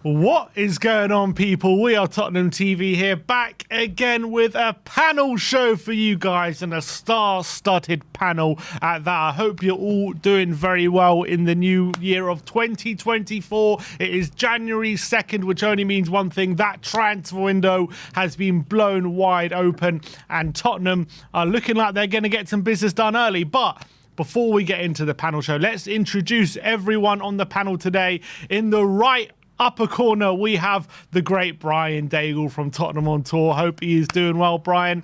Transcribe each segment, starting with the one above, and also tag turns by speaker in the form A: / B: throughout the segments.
A: What is going on, people? We are Tottenham TV here, back again with a panel show for you guys, and a star-studded panel at that. I hope you're all doing very well in the new year of 2024. It is January 2nd, which only means one thing: that transfer window has been blown wide open, and Tottenham are looking like they're going to get some business done early. But before we get into the panel show, let's introduce everyone on the panel today. In the right upper corner, we have the great Brian Daigle from Tottenham on Tour. Hope he is doing well, Brian.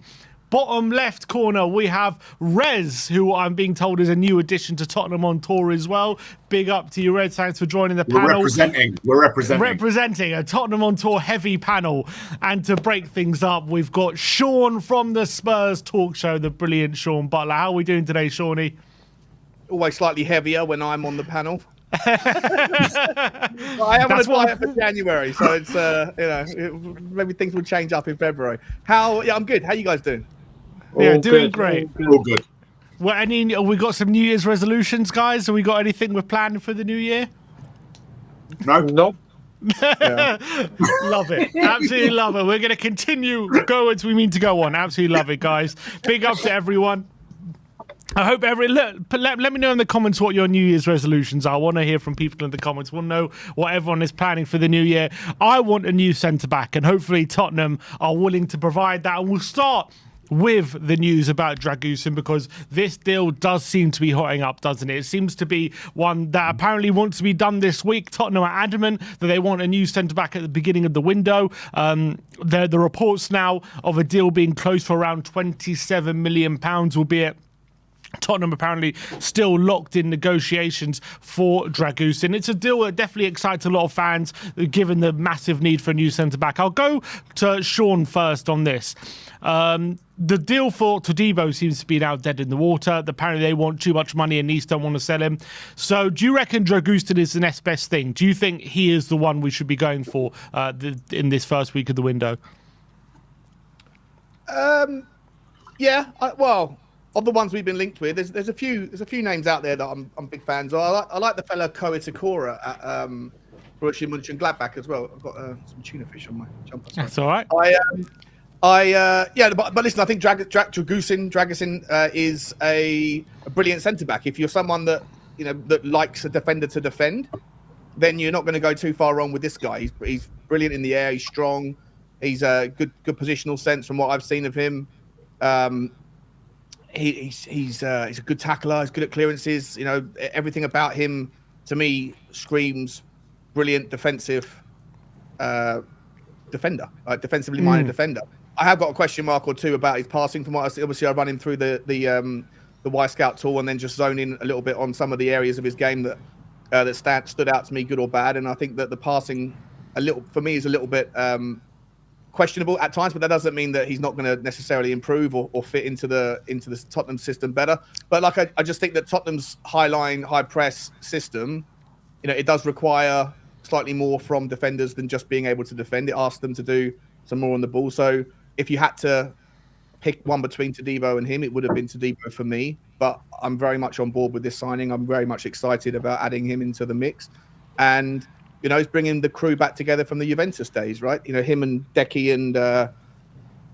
A: Bottom left corner, we have Rez, who I'm being told is a new addition to Tottenham on Tour as well. Big up to you, Rez. Thanks for joining the panel.
B: We're representing.
A: Representing a Tottenham on Tour heavy panel. And to break things up, we've got Sean from the Spurs talk show, the brilliant Sean Butler. How are we doing today, Shawnee?
C: Always slightly heavier when I'm on the panel. I am on a diet for January, so it's maybe things will change up in February. I'm good. How you guys doing?
A: Doing great.
B: All good.
A: Well, we got some New Year's resolutions, guys. Have we got anything we're planning for the new year?
B: No.
A: Yeah. Love it. Absolutely love it. We're going to continue go as we mean to go on. Absolutely love it, guys. Big up to everyone. I hope let me know in the comments what your New Year's resolutions are. I want to hear from people in the comments. We'll know what everyone is planning for the new year. I want a new centre-back, and hopefully Tottenham are willing to provide that. And we'll start with the news about Dragusin, because this deal does seem to be hotting up, doesn't it? It seems to be one that apparently wants to be done this week. Tottenham are adamant that they want a new centre-back at the beginning of the window. The reports now of a deal being close for around £27 million, albeit Tottenham apparently still locked in negotiations for Dragusin. It's a deal that definitely excites a lot of fans, given the massive need for a new centre-back. I'll go to Sean first on this. The deal for Todibo seems to be now dead in the water. Apparently they want too much money and Nice don't want to sell him. So do you reckon Dragusin is the next best thing? Do you think he is the one we should be going for in this first week of the window?
C: Of the ones we've been linked with, there's a few names out there that I'm big fans of. I like the fella Koitakura at Borussia Mönchengladbach as well. I've got some tuna fish on my jumper. Sorry.
A: That's all right.
C: But listen, I think Dragusin is a brilliant centre back. If you're someone that that likes a defender to defend, then you're not going to go too far wrong with this guy. He's brilliant in the air. He's strong. He's a good positional sense from what I've seen of him. He's a good tackler. He's good at clearances. Everything about him to me screams brilliant defensive defender, defensively minded defender. I have got a question mark or two about his passing. From what I see, obviously I run him through the Y Scout tool and then just zone in a little bit on some of the areas of his game that stood out to me, good or bad. And I think that the passing for me is a little bit questionable at times, but that doesn't mean that he's not going to necessarily improve or fit into the Tottenham system better. But I just think that Tottenham's high line, high press system, it does require slightly more from defenders than just being able to defend. It asks them to do some more on the ball. So if you had to pick one between Todibo and him, it would have been Todibo for me. But I'm very much on board with this signing. I'm very much excited about adding him into the mix. And he's bringing the crew back together from the Juventus days, right? Him and Decky and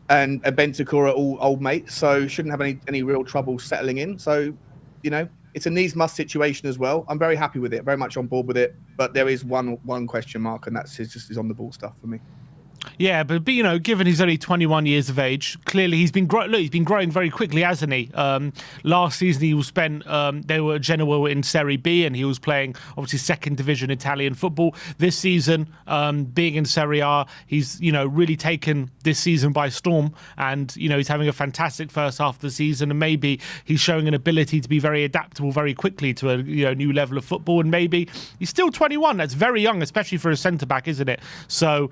C: Bentancur are all old mates, so shouldn't have any real trouble settling in. So, it's a needs must situation as well. I'm very happy with it, very much on board with it. But there is one question mark, and that's his on the ball stuff for me.
A: Yeah, but given he's only 21 years of age, clearly he's been growing very quickly, hasn't he? Last season he was they were Genoa in Serie B, and he was playing obviously second division Italian football. This season, being in Serie A, he's really taken this season by storm, and he's having a fantastic first half of the season, and maybe he's showing an ability to be very adaptable very quickly to a new level of football. And maybe he's still 21. That's very young, especially for a centre back, isn't it? So.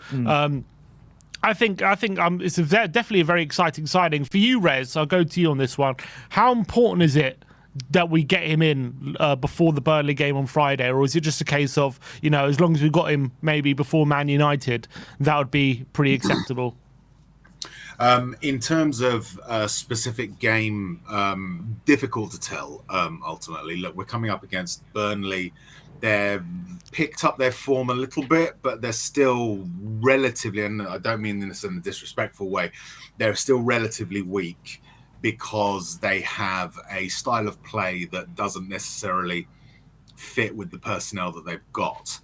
A: I think it's definitely a very exciting signing. For you, Rez, I'll go to you on this one. How important is it that we get him in before the Burnley game on Friday? Or is it just a case of, as long as we got him maybe before Man United, that would be pretty acceptable?
B: In terms of a specific game, difficult to tell, ultimately. Look, we're coming up against Burnley They're picked up their form a little bit, but they're still relatively, and I don't mean this in a disrespectful way, they're still relatively weak because they have a style of play that doesn't necessarily fit with the personnel that they've got.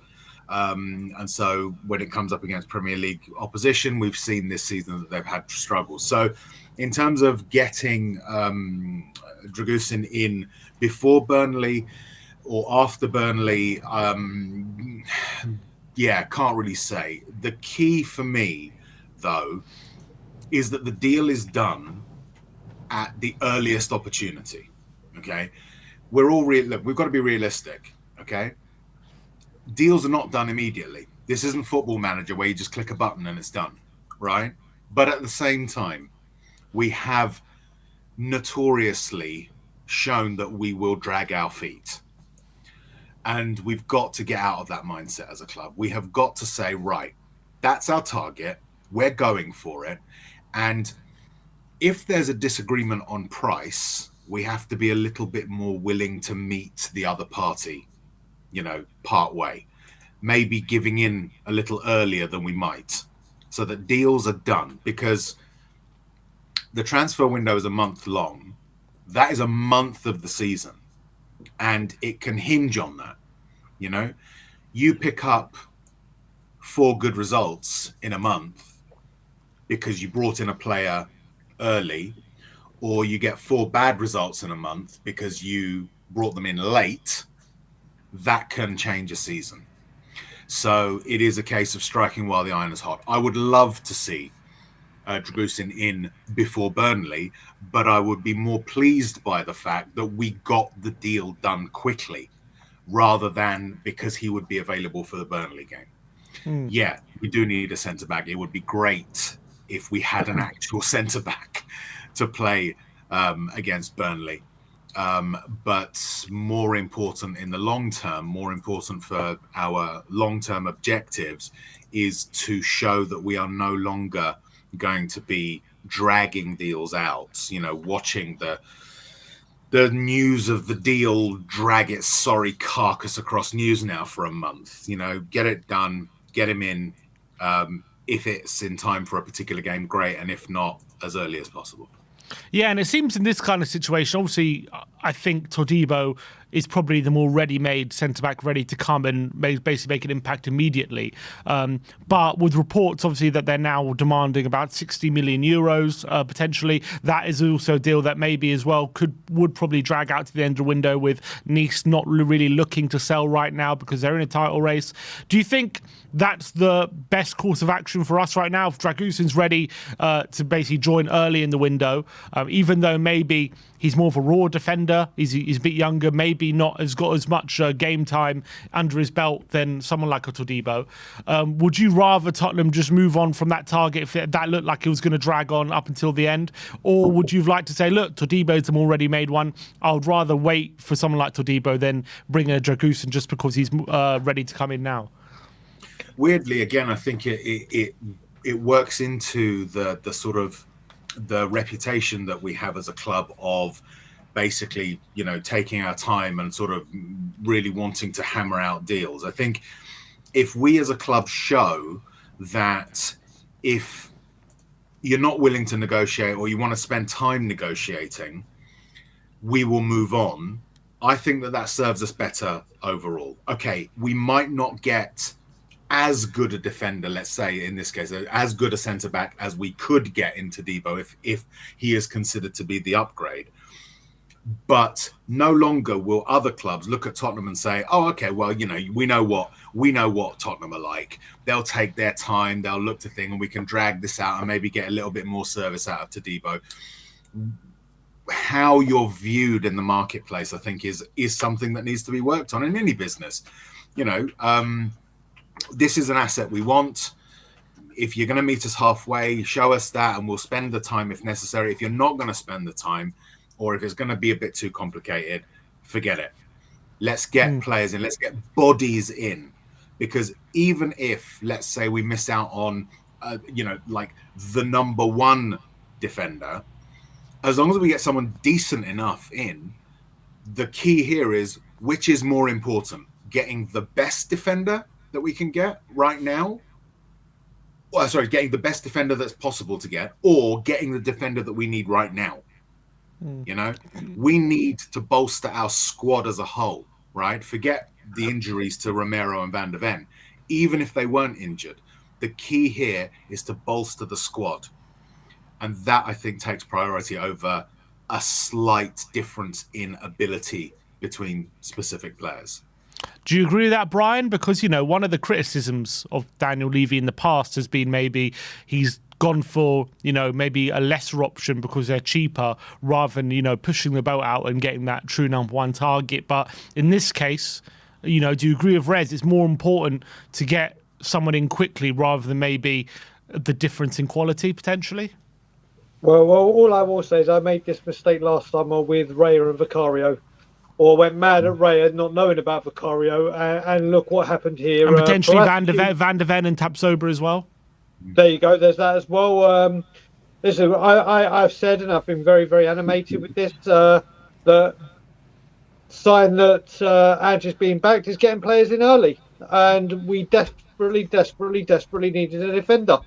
B: And so when it comes up against Premier League opposition, we've seen this season that they've had struggles. So in terms of getting Dragusin in before Burnley or after Burnley, can't really say. The key for me, though, is that the deal is done at the earliest opportunity. Okay, we're all look. We've got to be realistic. Okay, deals are not done immediately. This isn't Football Manager where you just click a button and it's done, right? But at the same time, we have notoriously shown that we will drag our feet. And we've got to get out of that mindset as a club. We have got to say, right, that's our target. We're going for it. And if there's a disagreement on price, we have to be a little bit more willing to meet the other party, part way. Maybe giving in a little earlier than we might so that deals are done, because the transfer window is a month long. That is a month of the season. And it can hinge on that. You pick up 4 good results in a month because you brought in a player early, or you get 4 bad results in a month because you brought them in late. That can change a season. So it is a case of striking while the iron is hot. I would love to see Dragusin in before Burnley, but I would be more pleased by the fact that we got the deal done quickly rather than because he would be available for the Burnley game. Yeah, we do need a centre-back. It would be great if we had an actual centre-back to play against Burnley. But more important in the long term, more important for our long-term objectives, is to show that we are no longer going to be dragging deals out, watching the news of the deal drag its sorry carcass across news now for a month. Get it done, get him in. If it's in time for a particular game, great. And if not, as early as possible.
A: Yeah, and it seems in this kind of situation, obviously, I think Todibo is probably the more ready-made centre-back, ready to come and basically make an impact immediately. But with reports, obviously, that they're now demanding about 60 million euros potentially, that is also a deal that maybe as well would probably drag out to the end of the window, with Nice not really looking to sell right now because they're in a title race. Do you think that's the best course of action for us right now? If Dragusin's ready to basically join early in the window, even though maybe he's more of a raw defender, he's a bit younger, maybe not has got as much game time under his belt than someone like a Todibo. Would you rather Tottenham just move on from that target if that looked like it was going to drag on up until the end? Or would you like to say, look, Todibo's an already made one, I would rather wait for someone like Todibo than bring in a Dragusin just because he's ready to come in now?
B: Weirdly, again, I think it works into the sort of the reputation that we have as a club of basically, taking our time and sort of really wanting to hammer out deals. I think if we as a club show that if you're not willing to negotiate or you want to spend time negotiating, we will move on. I think that serves us better overall. Okay, we might not get as good a defender, let's say in this case, as good a centre-back as we could get into Debo if he is considered to be the upgrade. But no longer will other clubs look at Tottenham and say, oh, okay, well, we know what Tottenham are like. They'll take their time, they'll look to things, and we can drag this out and maybe get a little bit more service out of Todibo. How you're viewed in the marketplace, I think, is something that needs to be worked on in any business. This is an asset we want. If you're going to meet us halfway, show us that and we'll spend the time if necessary. If you're not going to spend the time, or if it's going to be a bit too complicated, forget it. Let's get players in. Let's get bodies in. Because even if, let's say, we miss out on, like the number one defender, as long as we get someone decent enough in, the key here is which is more important, getting the best defender that we can get right now. Well, sorry, getting the best defender that's possible to get, or getting the defender that we need right now. You know, we need to bolster our squad as a whole, right? Forget the injuries to Romero and Van de Ven. Even if they weren't injured, the key here is to bolster the squad. And that, I think, takes priority over a slight difference in ability between specific players.
A: Do you agree with that, Brian? Because, you know, one of the criticisms of Daniel Levy in the past has been maybe he's gone for, you know, maybe a lesser option because they're cheaper rather than, you know, pushing the boat out and getting that true number one target. But in this case, you know, do you agree with Rez? It's more important to get someone in quickly rather than maybe the difference in quality potentially?
D: Well, all I will say is I made this mistake last summer with Raya and Vicario. Or went mad at Raya not knowing about Vicario, and look what happened here.
A: And potentially Van de Ven and Tapsoba as well.
D: There you go. There's that as well. Listen, I've said, and I've been very, very animated with this, the sign that Ange is being backed is getting players in early. And we desperately needed a defender.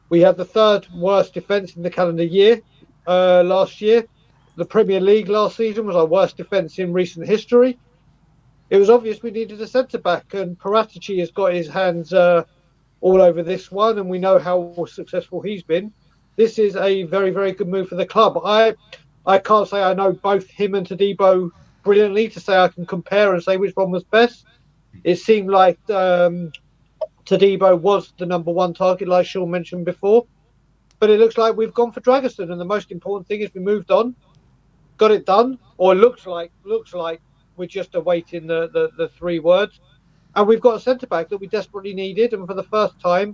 D: We had the third worst defence in the calendar year last year. The Premier League last season was our worst defence in recent history. It was obvious we needed a centre-back, and Paratici has got his hands all over this one, and we know how successful he's been. This is a very, very good move for the club. I can't say I know both him and Todibo brilliantly to say I can compare and say which one was best. It seemed like Todibo was the number one target, like Sean mentioned before. But it looks like we've gone for Dragusin, and the most important thing is we moved on. Got it done, or looks like we're just awaiting the three words, and we've got a centre back that we desperately needed, and for the first time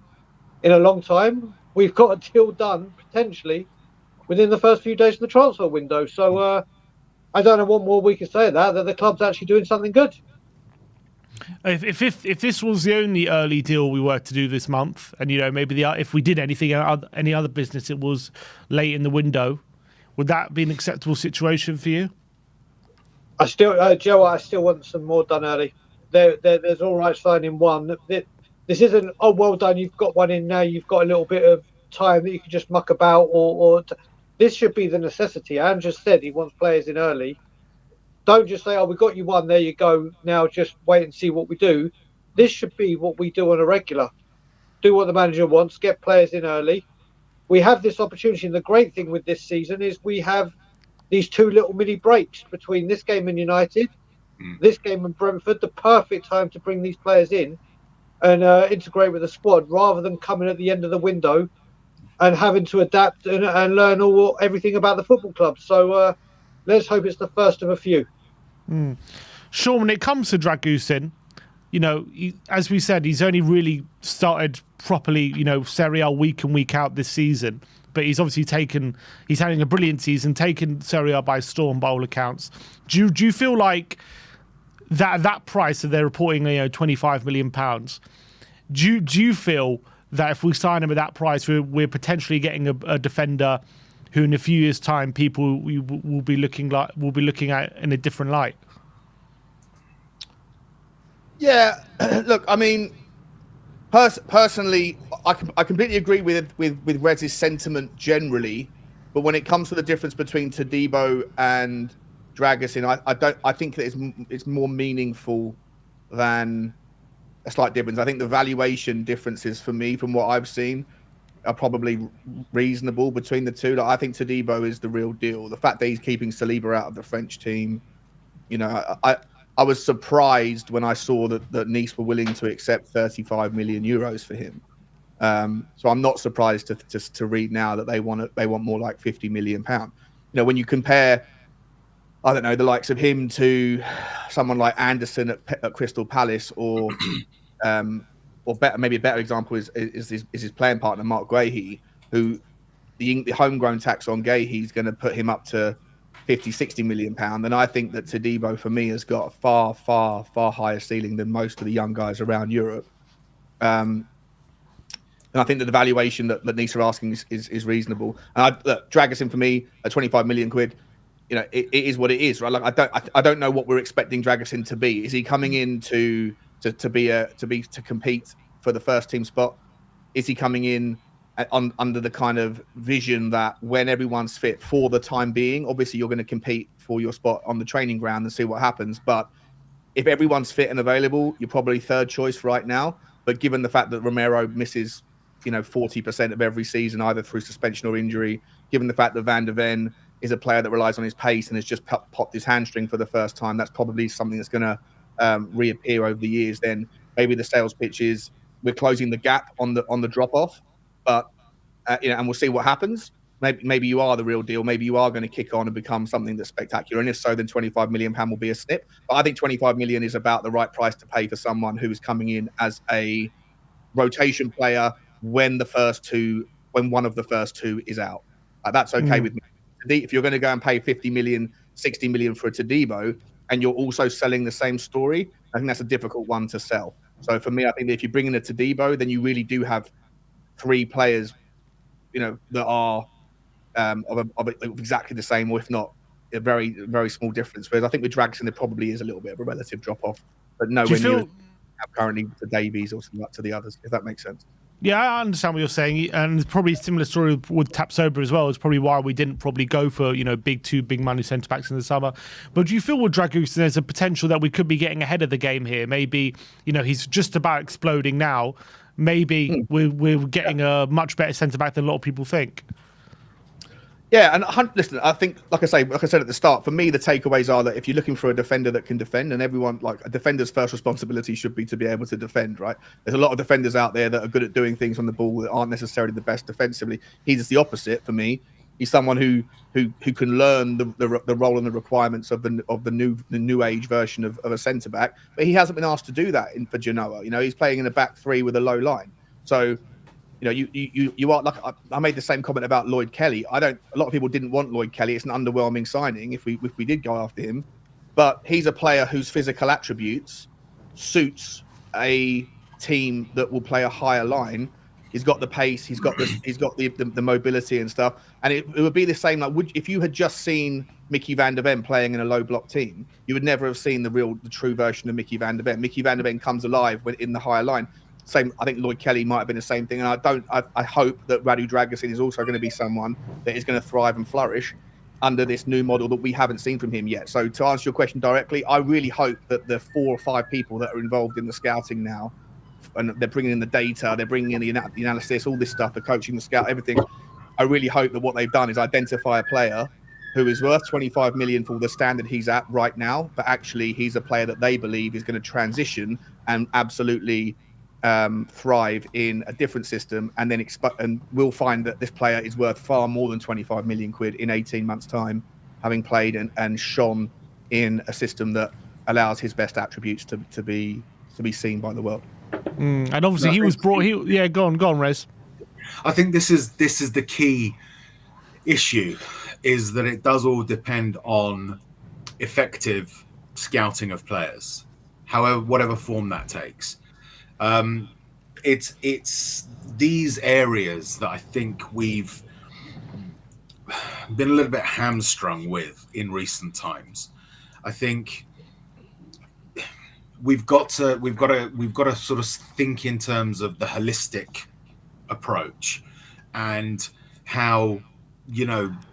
D: in a long time, we've got a deal done potentially within the first few days of the transfer window. So I don't know what more we can say that the club's actually doing something good.
A: If this was the only early deal we were to do this month, and you know maybe if we did any other business, it was late in the window. Would that be an acceptable situation for you?
D: I still, Joe, I still want some more done early. There's all right signing one. This isn't, oh, well done, you've got one in now, you've got a little bit of time that you can just muck about. This should be the necessity. Anne just said he wants players in early. Don't just say, oh, we got you one, there you go. Now just wait and see what we do. This should be what we do on a regular. Do what the manager wants, get players in early. We have this opportunity, and the great thing with this season is we have these two little mini breaks between this game and United, this game and Brentford, the perfect time to bring these players in and integrate with the squad rather than coming at the end of the window and having to adapt and learn everything about the football club. So let's hope it's the first of a few.
A: Sean, when it comes to Dragusin, you know, as we said, he's only really started properly, you know, Serie A week in, week out this season. But he's obviously he's having a brilliant season, taken Serie A by storm by all accounts. Do you feel like that price that they're reporting, you know, £25 million, do you feel that if we sign him at that price, we're potentially getting a defender who in a few years' time people will be looking at in a different light?
C: Yeah, look, I mean, personally, I completely agree with Rez's sentiment generally, but when it comes to the difference between Todibo and Dragusin, I think that it's more meaningful than a slight difference. I think the valuation differences for me, from what I've seen, are probably reasonable between the two. Like, I think Todibo is the real deal. The fact that he's keeping Saliba out of the French team, you know, I was surprised when I saw that Nice were willing to accept 35 million euros for him. So I'm not surprised to read now that they want more like 50 million pound. You know, when you compare, I don't know, the likes of him to someone like Anderson at Crystal Palace, or maybe a better example is his playing partner Mark Guehi, who the homegrown tax on Guehi is going to put him up to 50-60 million pound. And I think that Todibo, for me, has got a far higher ceiling than most of the young guys around Europe. And I think that the valuation that Nice are asking is reasonable. And Dragusin, for me, at 25 million quid, it is what it is, right? Like I don't know what we're expecting Dragusin to be. Is he coming in to compete for the first team spot? Is he coming in under the kind of vision that when everyone's fit for the time being, obviously you're going to compete for your spot on the training ground and see what happens. But if everyone's fit and available, you're probably third choice right now. But given the fact that Romero misses, 40% of every season, either through suspension or injury, given the fact that Van der Ven is a player that relies on his pace and has just popped his hamstring for the first time, that's probably something that's going to reappear over the years. Then maybe the sales pitch is we're closing the gap on the drop off, but and we'll see what happens. Maybe you are the real deal. Maybe you are going to kick on and become something that's spectacular. And if so, then £25 million will be a snip. But I think 25 million is about the right price to pay for someone who is coming in as a rotation player when one of the first two is out. That's okay with me. If you're going to go and pay 50 million, 60 million for a Todibo, and you're also selling the same story, I think that's a difficult one to sell. So for me, I think that if you bring in a Todibo, then you really do have three players, that are of exactly the same, or if not a very, very small difference. Whereas I think with Dragusin, there probably is a little bit of a relative drop off, but nowhere near currently to Davies or to the others, if that makes sense.
A: Yeah, I understand what you're saying, and it's probably a similar story with Tapsoba as well. It's probably why we didn't probably go for two big money centre backs in the summer. But do you feel with Dragusin there's a potential that we could be getting ahead of the game here? Maybe he's just about exploding now. Maybe we're getting a much better centre back than a lot of people think.
C: Yeah, and listen, I think, like I said at the start, for me, the takeaways are that if you're looking for a defender that can defend, and everyone, like, a defender's first responsibility should be to be able to defend, right? There's a lot of defenders out there that are good at doing things on the ball that aren't necessarily the best defensively. He's the opposite for me. He's someone who can learn the role and the requirements of the new age version of a centre back, but he hasn't been asked to do that for Genoa. He's playing in a back three with a low line, so. You are like I made the same comment about Lloyd Kelly. A lot of people didn't want Lloyd Kelly. It's an underwhelming signing if we did go after him, but he's a player whose physical attributes suits a team that will play a higher line. He's got the pace. He's got the mobility and stuff. And it would be the same. Like, if you had just seen Mickey Van der Ven playing in a low block team, you would never have seen the true version of Mickey Van der Ven. Mickey Van der Ven comes alive when in the higher line. Same, I think Lloyd Kelly might have been the same thing, and I hope that Radu Dragusin is also going to be someone that is going to thrive and flourish under this new model that we haven't seen from him yet. So to answer your question directly, I really hope that the 4 or 5 people that are involved in the scouting now, and they're bringing in the data, they're bringing in the analysis, all this stuff, the coaching, the scout, everything. I really hope that what they've done is identify a player who is worth 25 million for the standard he's at right now, but actually he's a player that they believe is going to transition and absolutely thrive in a different system, and then and we'll find that this player is worth far more than 25 million quid in 18 months' time, having played and shone in a system that allows his best attributes to be seen by the world.
A: And obviously he was brought. Go on, Rez.
B: I think this is the key issue, is that it does all depend on effective scouting of players, however, whatever form that takes. It's these areas that I think we've been a little bit hamstrung with in recent times. I think we've got to sort of think in terms of the holistic approach and how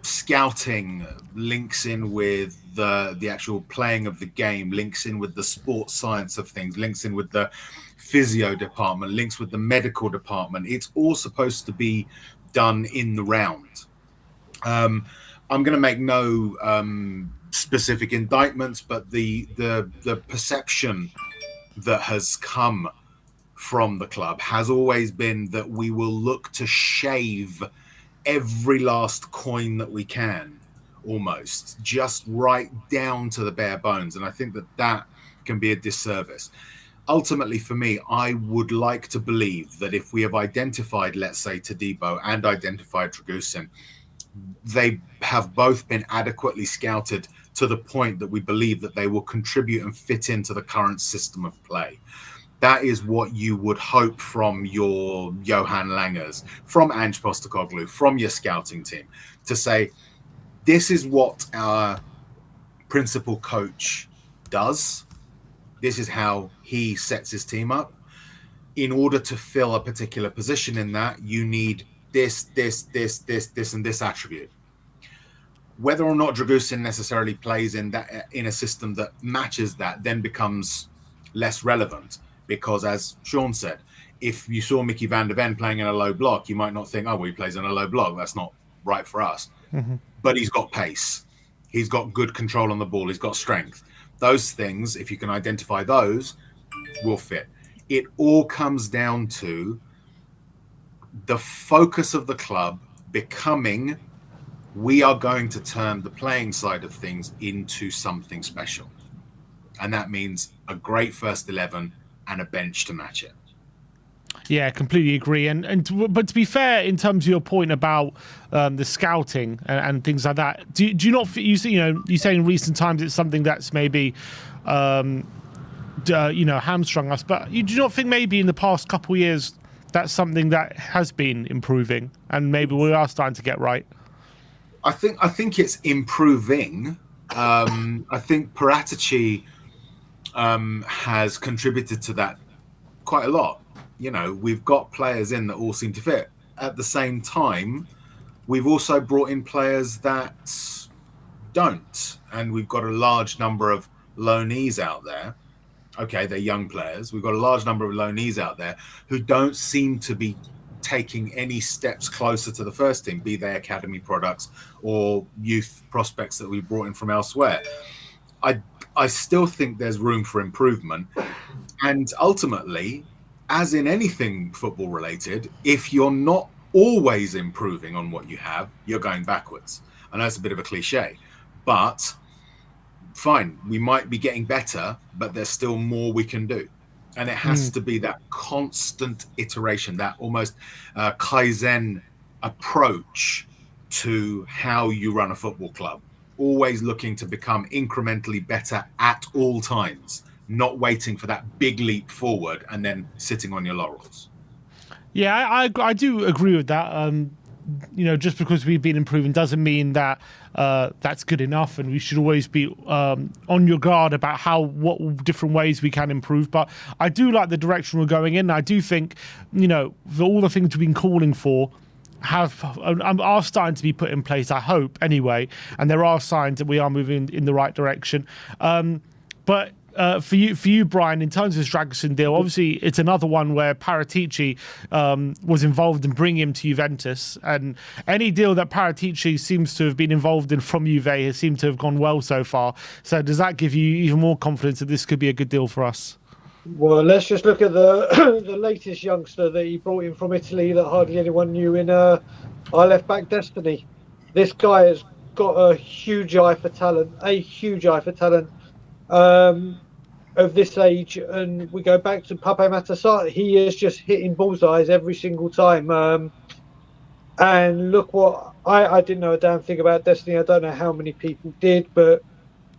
B: scouting links in with the actual playing of the game, links in with the sports science of things, links in with the physio department, links with the medical department. It's all supposed to be done in the round. I'm going to make no specific indictments, but the perception that has come from the club has always been that we will look to shave every last coin that we can, almost just right down to the bare bones. And I think that can be a disservice. Ultimately, for me, I would like to believe that if we have identified, let's say, Todibo and identified Dragusin, they have both been adequately scouted to the point that we believe that they will contribute and fit into the current system of play. That is what you would hope from your Johan Langers, from Ange Postecoglou, from your scouting team, to say, this is what our principal coach does. This is how he sets his team up. In order to fill a particular position in that, you need this, and this attribute. Whether or not Dragusin necessarily plays in a system that matches that then becomes less relevant, because as Sean said, if you saw Mickey van der Ven playing in a low block, you might not think, oh, well, he plays in a low block. That's not right for us. Mm-hmm. But he's got pace. He's got good control on the ball. He's got strength. Those things, if you can identify those, will fit. It all comes down to the focus of the club becoming, we are going to turn the playing side of things into something special. And that means a great first 11 and a bench to match it.
A: Yeah, completely agree. But to be fair, in terms of your point about the scouting and things like that, do you not? You say in recent times it's something that's maybe hamstrung us. But you do not think maybe in the past couple of years that's something that has been improving, and maybe we are starting to get right?
B: I think it's improving. I think Paratici has contributed to that quite a lot. We've got players in that all seem to fit. At the same time, we've also brought in players that don't. And we've got a large number of loanees out there. Okay, they're young players. We've got a large number of loanees out there who don't seem to be taking any steps closer to the first team, be they academy products or youth prospects that we brought in from elsewhere. I still think there's room for improvement. And ultimately, as in anything football related, if you're not always improving on what you have, you're going backwards. I know it's a bit of a cliche, but fine, we might be getting better, but there's still more we can do. And it has to be that constant iteration, that almost Kaizen approach to how you run a football club. Always looking to become incrementally better at all times, not waiting for that big leap forward and then sitting on your laurels.
A: Yeah, I do agree with that. Just because we've been improving doesn't mean that that's good enough, and we should always be on your guard about what different ways we can improve. But I do like the direction we're going in. I do think, all the things we've been calling for are starting to be put in place, I hope, anyway. And there are signs that we are moving in the right direction. But for you, Brian, in terms of this Dragusin deal, obviously it's another one where Paratici was involved in bringing him to Juventus, and any deal that Paratici seems to have been involved in from Juve has seemed to have gone well so far. So does that give you even more confidence that this could be a good deal for us?
D: Well, let's just look at the the latest youngster that he brought in from Italy that hardly anyone knew in our left back Destiny. This guy has got a huge eye for talent, of this age, and we go back to Pape Matar. He is just hitting bullseyes every single time. And look what I didn't know a damn thing about Destiny. I don't know how many people did, but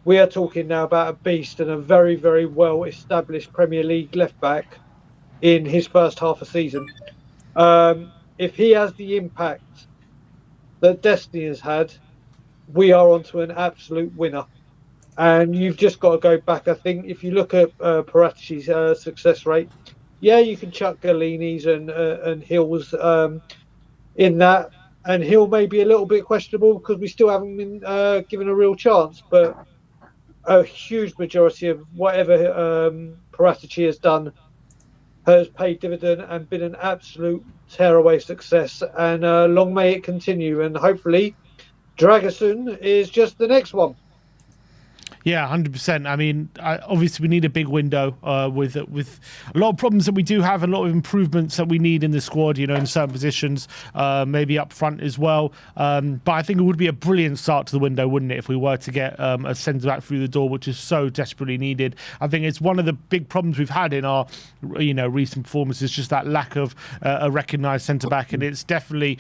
D: we are talking now about a beast and a very, very well established Premier League left back in his first half a season. If he has the impact that Destiny has had, we are onto an absolute winner. And you've just got to go back. I think if you look at Paratici's success rate, yeah, you can chuck Galini's and Hill's in that. And Hill may be a little bit questionable because we still haven't been given a real chance. But a huge majority of whatever Paratici has done has paid dividend and been an absolute tearaway success. And long may it continue. And hopefully Dragusin is just the next one.
A: Yeah, 100%. I mean, obviously we need a big window with a lot of problems that we do have, a lot of improvements that we need in the squad, in certain positions, maybe up front as well. But I think it would be a brilliant start to the window, wouldn't it, if we were to get a centre-back through the door, which is so desperately needed. I think it's one of the big problems we've had in our, recent performances, just that lack of a recognised centre-back, and it's definitely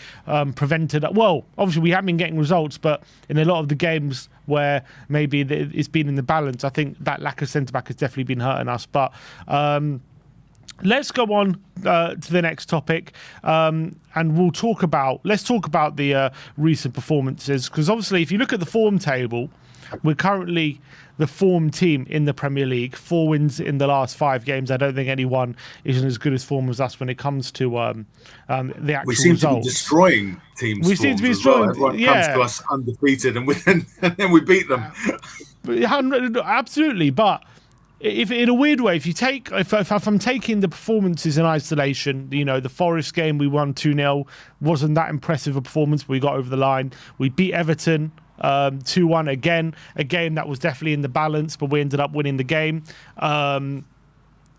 A: prevented. Well, obviously we have been getting results, but in a lot of the games where maybe it's been in the balance, I think that lack of centre-back has definitely been hurting us. But let's go on to the next topic, and let's talk about the recent performances, because obviously if you look at the form table, we're currently the form team in the Premier League. 4 wins in the last 5 games. I don't think anyone is in as good as form as us when it comes to the actual
B: we seem
A: results.
B: to be destroying teams.
A: We seem to be destroying.
B: Everyone comes to us undefeated, and then we beat them.
A: Absolutely, but if in a weird way, if I'm taking the performances in isolation, the Forest game we won 2-0 wasn't that impressive a performance, but we got over the line. We beat Everton 2-1 again. Again, that was definitely in the balance, but we ended up winning the game.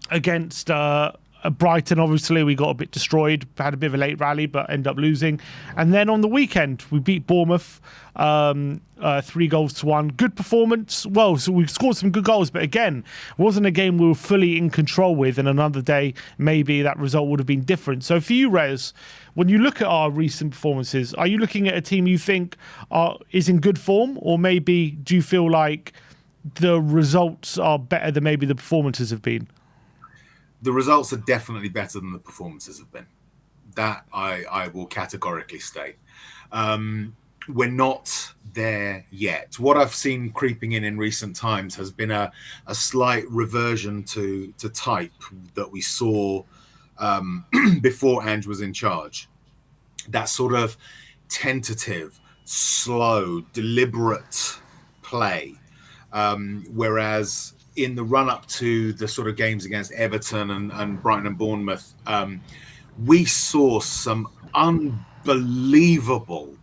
A: Against Brighton, obviously, we got a bit destroyed, had a bit of a late rally, but ended up losing. And then on the weekend, we beat Bournemouth 3-1. Good performance. Well, so we scored some good goals, but again, it wasn't a game we were fully in control with. And another day, maybe that result would have been different. So for you, Rez, when you look at our recent performances, are you looking at a team you think is in good form? Or maybe do you feel like the results are better than maybe the performances have been?
B: The results are definitely better than the performances have been. That I will categorically state. We're not there yet. What I've seen creeping in recent times has been a slight reversion to type that we saw before Ange was in charge. That sort of tentative, slow, deliberate play. Whereas in the run-up to the sort of games against Everton and Brighton and Bournemouth, we saw some unbelievable,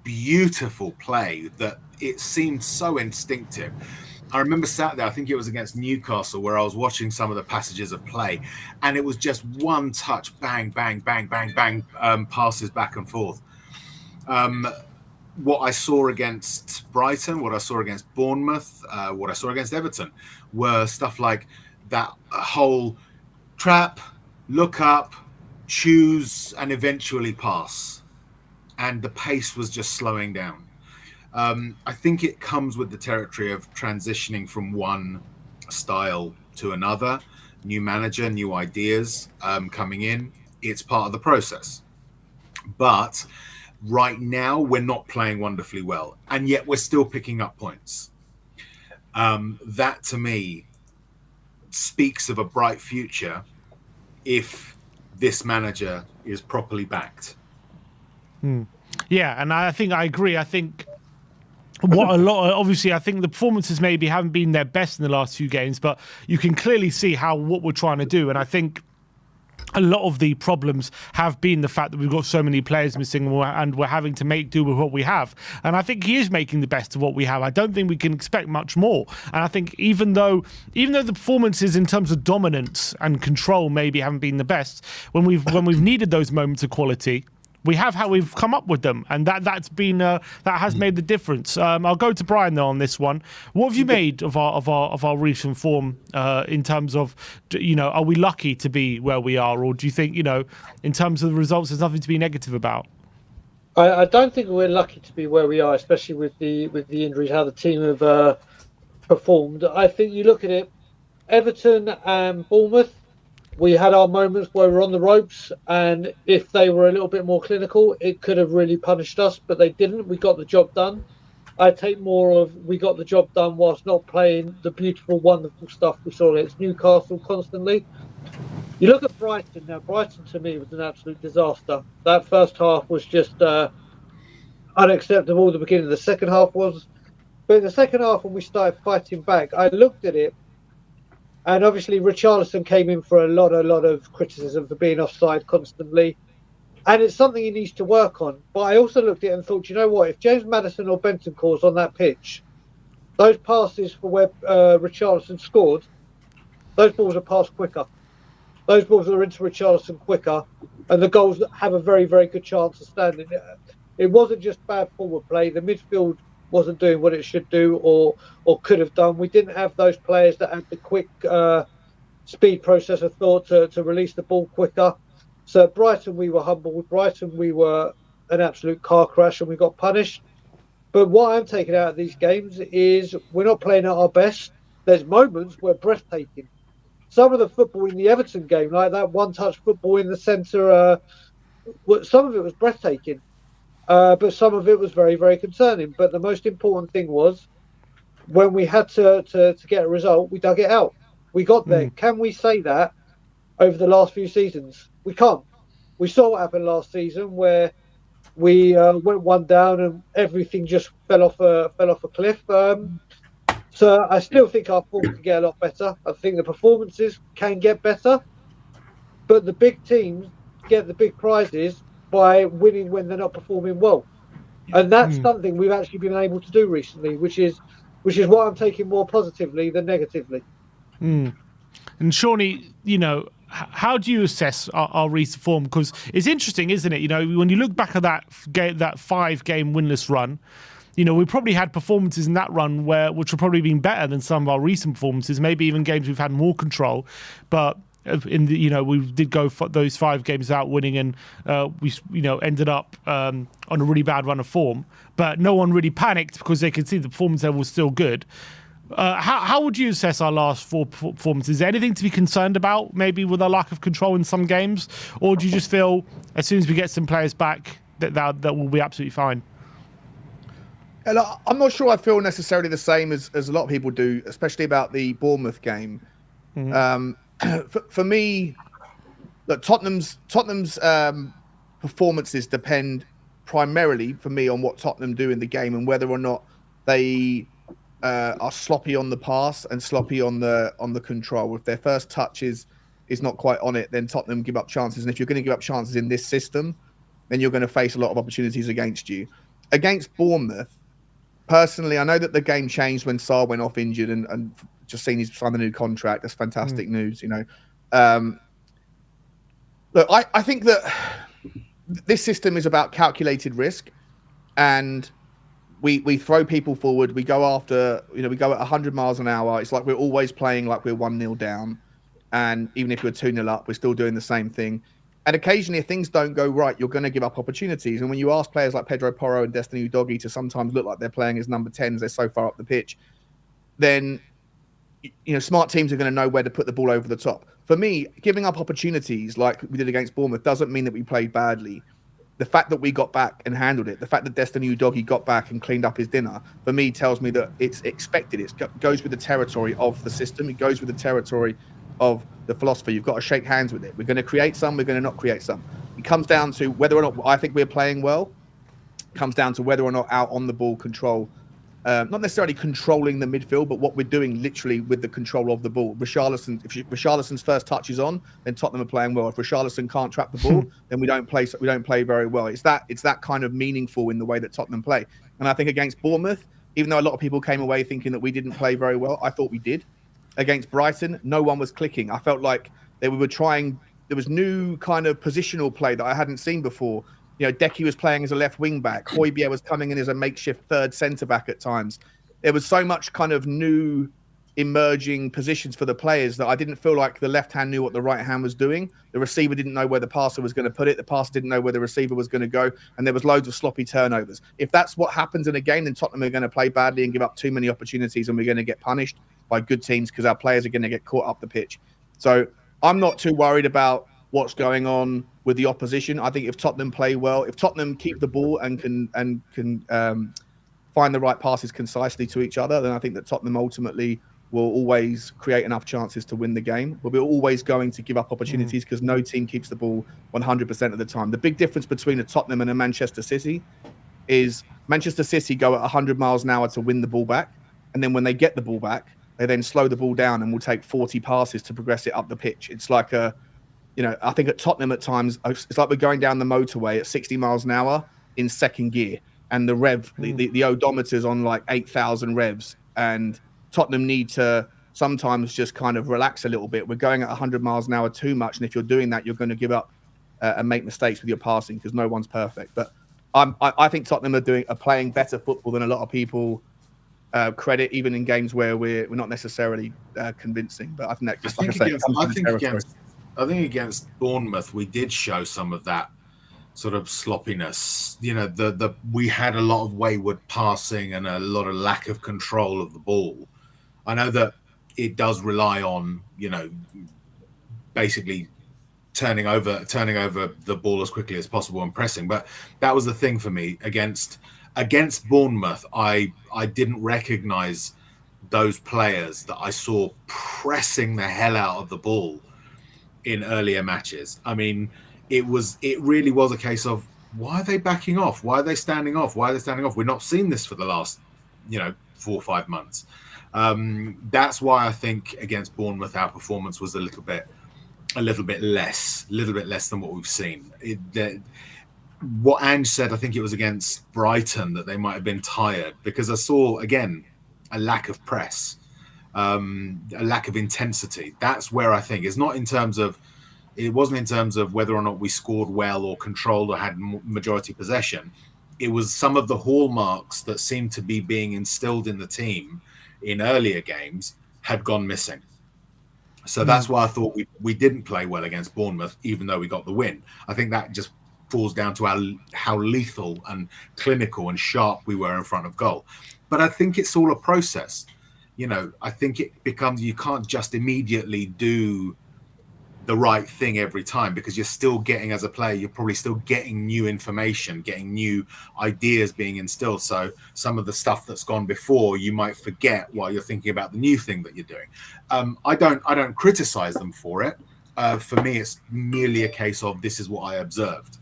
B: beautiful play that it seemed so instinctive. I remember sat there, I think it was against Newcastle, where I was watching some of the passages of play, and it was just one touch, bang, bang, bang, bang, bang, passes back and forth. What I saw against Brighton, what I saw against Bournemouth, what I saw against Everton were stuff like that whole trap, look up, choose, and eventually pass. And the pace was just slowing down. I think it comes with the territory of transitioning from one style to another, new manager, new ideas coming in. It's part of the process. But right now, we're not playing wonderfully well, and yet we're still picking up points. That, to me, speaks of a bright future if this manager is properly backed.
A: Yeah, and I think I agree. I think obviously, I think the performances maybe haven't been their best in the last few games, but you can clearly see what we're trying to do, and I think a lot of the problems have been the fact that we've got so many players missing and we're having to make do with what we have. And I think he is making the best of what we have. I don't think we can expect much more. And I think even though the performances in terms of dominance and control maybe haven't been the best, when we've needed those moments of quality, we have how we've come up with them, and that has made the difference. I'll go to Brian though on this one. What have you made of our recent form in terms of, are we lucky to be where we are, or do you think in terms of the results there's nothing to be negative about?
D: I don't think we're lucky to be where we are, especially with the injuries, how the team have performed. I think you look at it, Everton and Bournemouth. We had our moments where we were on the ropes, and if they were a little bit more clinical, it could have really punished us, but they didn't. We got the job done. I take more of we got the job done whilst not playing the beautiful, wonderful stuff we saw against Newcastle constantly. You look at Brighton now. Brighton, to me, was an absolute disaster. That first half was just unacceptable. The beginning of the second half was. But in the second half, when we started fighting back, I looked at it, and obviously, Richarlison came in for a lot of criticism for being offside constantly. And it's something he needs to work on. But I also looked at it and thought, you know what? If James Maddison or Bentancur's on that pitch, those passes for where Richarlison scored, those balls are passed quicker. Those balls are into Richarlison quicker. And the goals have a very, very good chance of standing. It wasn't just bad forward play. The midfield wasn't doing what it should do or could have done. We didn't have those players that had the quick speed processor thought to release the ball quicker. So at Brighton, we were humbled. Brighton, we were an absolute car crash and we got punished. But what I'm taking out of these games is we're not playing at our best. There's moments where breathtaking. some of the football in the Everton game, like that one-touch football in the centre, some of it was breathtaking, but some of it was very, very concerning. But the most important thing was when we had to get a result, we dug it out. We got there. Can we say that over the last few seasons? We can't. We saw what happened last season where we went one down and everything just fell off a cliff. So I still think our form can get a lot better. I think the performances can get better, but the big teams get the big prizes by winning when they're not performing well, and that's something we've actually been able to do recently, which is what I'm taking more positively than negatively.
A: And Shawnee, how do you assess our recent form? Because it's interesting, isn't it? When you look back at that 5-game winless run, we probably had performances in that run which have probably been better than some of our recent performances. Maybe even games we've had more control, but we did go for those 5 games without winning, and we ended up on a really bad run of form. But no one really panicked because they could see the performance level was still good. How would you assess our last 4 performances? Is there anything to be concerned about, maybe with our lack of control in some games? Or do you just feel as soon as we get some players back that will be absolutely fine?
C: I'm not sure I feel necessarily the same as a lot of people do, especially about the Bournemouth game. For me, look, Tottenham's performances depend primarily, for me, on what Tottenham do in the game and whether or not they are sloppy on the pass and sloppy on the control. If their first touch is not quite on it, then Tottenham give up chances. And if you're going to give up chances in this system, then you're going to face a lot of opportunities against you. Against Bournemouth, personally, I know that the game changed when Sarr went off injured, and just seen he's signed a new contract. That's fantastic news, Look, I think that this system is about calculated risk, and we throw people forward. We go after, we go at 100 miles an hour. It's like we're always playing like we're 1-0 down. And even if we're 2-0 up, we're still doing the same thing. And occasionally, if things don't go right, you're going to give up opportunities. And when you ask players like Pedro Porro and Destiny Udogie to sometimes look like they're playing as number 10s, they're so far up the pitch, then smart teams are going to know where to put the ball over the top. For me, giving up opportunities like we did against Bournemouth doesn't mean that we played badly. The fact that we got back and handled it, the fact that Destiny Udogie got back and cleaned up his dinner, for me, tells me that it's expected. It goes with the territory of the system. It goes with the territory of the philosophy. You've got to shake hands with it. We're going to create some, we're going to not create some. It comes down to whether or not I think we're playing well. It comes down to whether or not out on the ball control, not necessarily controlling the midfield, but what we're doing literally with the control of the ball. If Richarlison's first touch is on, then Tottenham are playing well. If Richarlison can't trap the ball, then we don't play very well. It's that kind of meaningful in the way that Tottenham play. And I think against Bournemouth, even though a lot of people came away thinking that we didn't play very well, I thought we did. Against Brighton, no one was clicking. I felt like we were trying. There was new kind of positional play that I hadn't seen before. Decky was playing as a left wing back. Højbjerg was coming in as a makeshift third centre back at times. There was so much kind of new emerging positions for the players that I didn't feel like the left hand knew what the right hand was doing. The receiver didn't know where the passer was going to put it. The passer didn't know where the receiver was going to go. And there was loads of sloppy turnovers. If that's what happens in a game, then Tottenham are going to play badly and give up too many opportunities, and we're going to get punished by good teams because our players are going to get caught up the pitch. So I'm not too worried about what's going on with the opposition. I think if Tottenham play well, if Tottenham keep the ball and can find the right passes concisely to each other, then I think that Tottenham ultimately will always create enough chances to win the game. But we're always going to give up opportunities because no team keeps the ball 100% of the time. The big difference between a Tottenham and a Manchester City is Manchester City go at 100 miles an hour to win the ball back. And then when they get the ball back, they then slow the ball down and will take 40 passes to progress it up the pitch. It's like I think at Tottenham at times, it's like we're going down the motorway at 60 miles an hour in second gear. And the the odometer's on like 8,000 revs. And Tottenham need to sometimes just kind of relax a little bit. We're going at 100 miles an hour too much. And if you're doing that, you're going to give up and make mistakes with your passing because no one's perfect. But I think Tottenham are playing better football than a lot of people credit, even in games where we're not necessarily convincing. But I think that just
B: I think against Bournemouth we did show some of that sort of sloppiness. We had a lot of wayward passing and a lot of lack of control of the ball. I know that it does rely on, basically turning over the ball as quickly as possible and pressing. But that was the thing for me against Bournemouth. I didn't recognize those players that I saw pressing the hell out of the ball in earlier matches. I mean, it really was a case of, why are they backing off? Why are they standing off? We're not seeing this for the last, 4 or 5 months. That's why I think against Bournemouth, our performance was a little bit less than what we've seen. What Ange said, I think it was against Brighton, that they might have been tired, because I saw, again, a lack of press, a lack of intensity. That's where I think it wasn't in terms of whether or not we scored well or controlled or had majority possession. It was some of the hallmarks that seemed to be being instilled in the team in earlier games had gone missing. So that's why I thought we didn't play well against Bournemouth, even though we got the win. I think that just falls down to how lethal and clinical and sharp we were in front of goal. But I think it's all a process. I think it becomes, you can't just immediately do the right thing every time, because you're still getting, as a player, you're probably still getting new information, getting new ideas being instilled. So some of the stuff that's gone before, you might forget while you're thinking about the new thing that you're doing. I don't criticize them for it. For me, it's merely a case of, this is what I observed.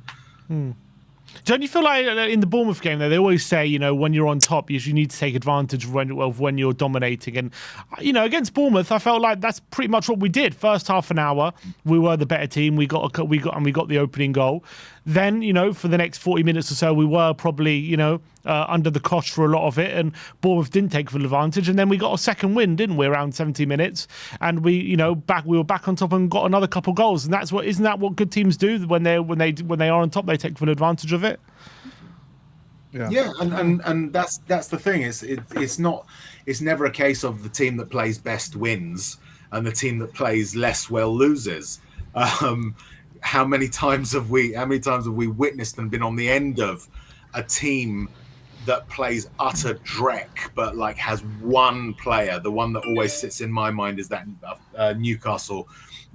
A: Don't you feel like in the Bournemouth game, though, they always say, when you're on top, you need to take advantage of when you're dominating. And, against Bournemouth, I felt like that's pretty much what we did. First half an hour, we were the better team. We got the opening goal. Then, for the next 40 minutes or so, we were probably, under the cosh for a lot of it, and Bournemouth didn't take full advantage. And then we got a second win, didn't we, around 70 minutes? And we were back on top and got another couple goals. And isn't that what good teams do when they are on top? They take full advantage of it.
B: Yeah, and that's the thing. It's never a case of the team that plays best wins and the team that plays less well loses. How many times have we witnessed and been on the end of a team that plays utter dreck, but has one player? The one that always sits in my mind is that Newcastle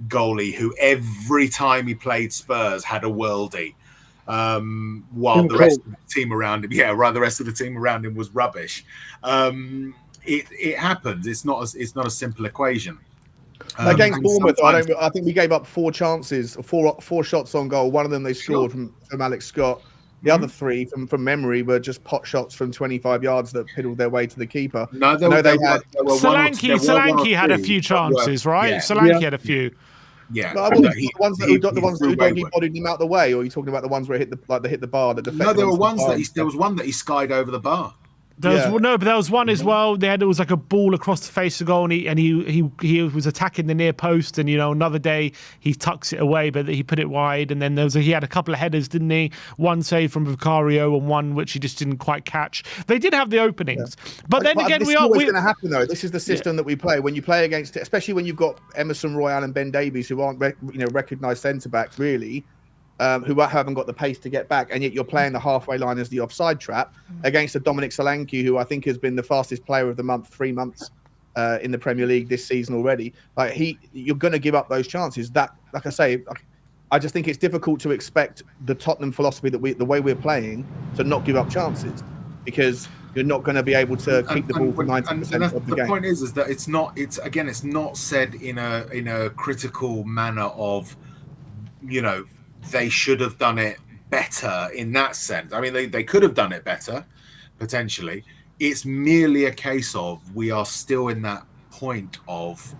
B: goalie who every time he played Spurs had a worldie, while the rest of the team around him, was rubbish. It happens. It's not a simple equation.
C: Against Bournemouth, I think we gave up 4 chances, four shots on goal. One of them they scored from Alex Scott. The other 3 from memory were just pot shots from 25 yards that piddled their way to the keeper.
A: Solanke had a few chances, right?
B: Yeah.
A: Solanke had a few.
C: Yeah, the ones that doggy bodied him out the way, or are you talking about the ones where it hit the bar?
B: No, there was one that he skied over the bar.
A: But there was one as well. There was like a ball across the face of goal, and he was attacking the near post. And another day he tucks it away, but he put it wide. And then he had a couple of headers, didn't he? One save from Vicario and one which he just didn't quite catch. They did have the openings, but then again,
C: this is always going to happen though. This is the system that we play. When you play against, especially when you've got Emerson Royal and Ben Davies, who aren't recognised centre backs really. Who haven't got the pace to get back, and yet you're playing the halfway line as the offside trap against a Dominic Solanke, who I think has been the fastest player of the month 3 months in the Premier League this season already. You're going to give up those chances. That, like I say, I just think it's difficult to expect the Tottenham philosophy the way we're playing to not give up chances, because you're not going to be able to keep the ball for 90% of the game.
B: The point is that it's not said in a critical manner of, they should have done it better in that sense. I mean, they could have done it better, potentially. It's merely a case of we are still in that point of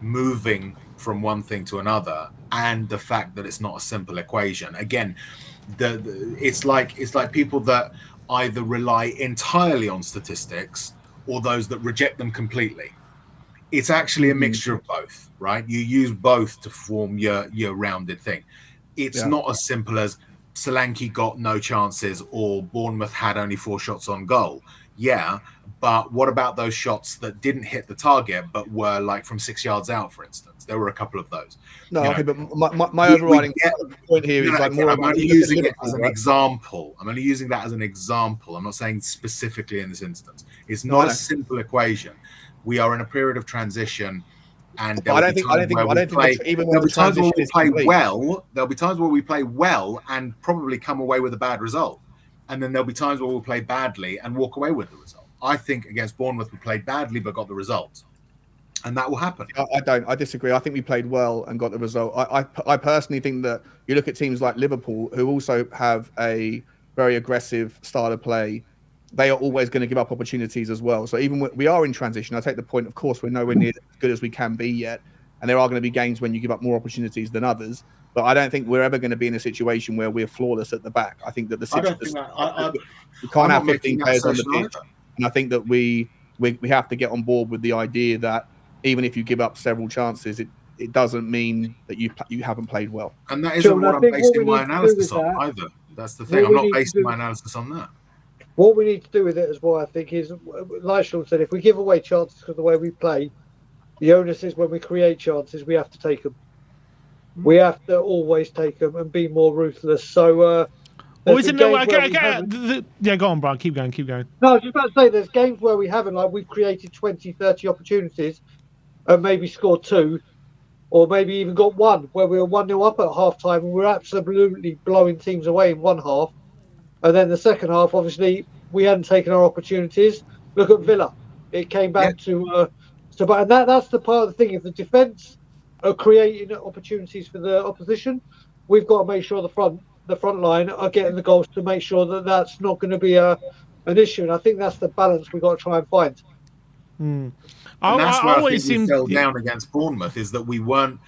B: moving from one thing to another, and the fact that it's not a simple equation. Again, it's like people that either rely entirely on statistics or those that reject them completely. It's actually a mixture of both, right? You use both to form your rounded thing. It's not as simple as Solanke got no chances or Bournemouth had only 4 shots on goal. Yeah, but what about those shots that didn't hit the target but were from 6 yards out, for instance? There were a couple of those.
C: No, okay, but my overriding point here is
B: I'm only using it as an example. I'm only using that as an example. I'm not saying specifically in this instance. It's not a simple equation. We are in a period of transition, and
C: I don't think even when the transition is complete.
B: There'll be times where we play well and probably come away with a bad result, and then there'll be times where we'll play badly and walk away with the result. I think against Bournemouth we played badly but got the result, and that will happen.
C: I disagree. I think we played well and got the result. I personally think that you look at teams like Liverpool, who also have a very aggressive style of play. They are always going to give up opportunities as well. So even when we are in transition, I take the point, of course, we're nowhere near as good as we can be yet. And there are going to be games when you give up more opportunities than others. But I don't think we're ever going to be in a situation where we're flawless at the back. I think that we can't have 15 players on the pitch. And I think that we have to get on board with the idea that even if you give up several chances, it doesn't mean that you haven't played well.
B: And that isn't what I'm basing my analysis on either. That's the thing. I'm not basing my analysis on that.
D: What we need to do with it as well, I think, is, like Sean said, if we give away chances because of the way we play, the onus is when we create chances, we have to take them. We have to always take them and be more ruthless. So,
A: yeah, go on, Brian. Keep going.
D: No, I was just about to say, there's games where we haven't, like we've created 20, 30 opportunities and maybe scored 2, or maybe even got 1, where we were 1-0 up at half time and we're absolutely blowing teams away in one half. And then the second half, obviously, we hadn't taken our opportunities. Look at Villa; it came back to and that's the part of the thing. If the defence are creating opportunities for the opposition, we've got to make sure the front line are getting the goals to make sure that that's not going to be an issue. And I think that's the balance we've got to try and find.
B: And that's where I think we fell down against Bournemouth, is that we weren't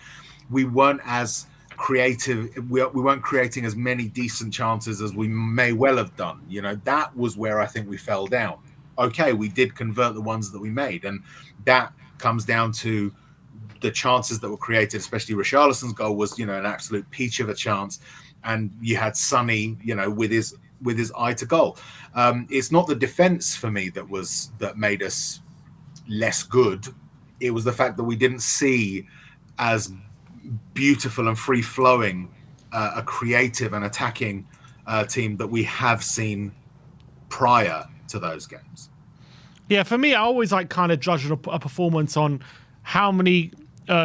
B: as creative. We weren't creating as many decent chances as we may well have done. You know, that was where I think we fell down. Okay, we did convert the ones that we made, and that comes down to the chances that were created, especially Richarlison's goal was, an absolute peach of a chance, and you had Sonny, with his eye to goal. It's not the defense for me that made us less good. It was the fact that we didn't see as beautiful and free-flowing a creative and attacking team that we have seen prior to those games.
A: Yeah, for me, I always kind of judge a performance on how many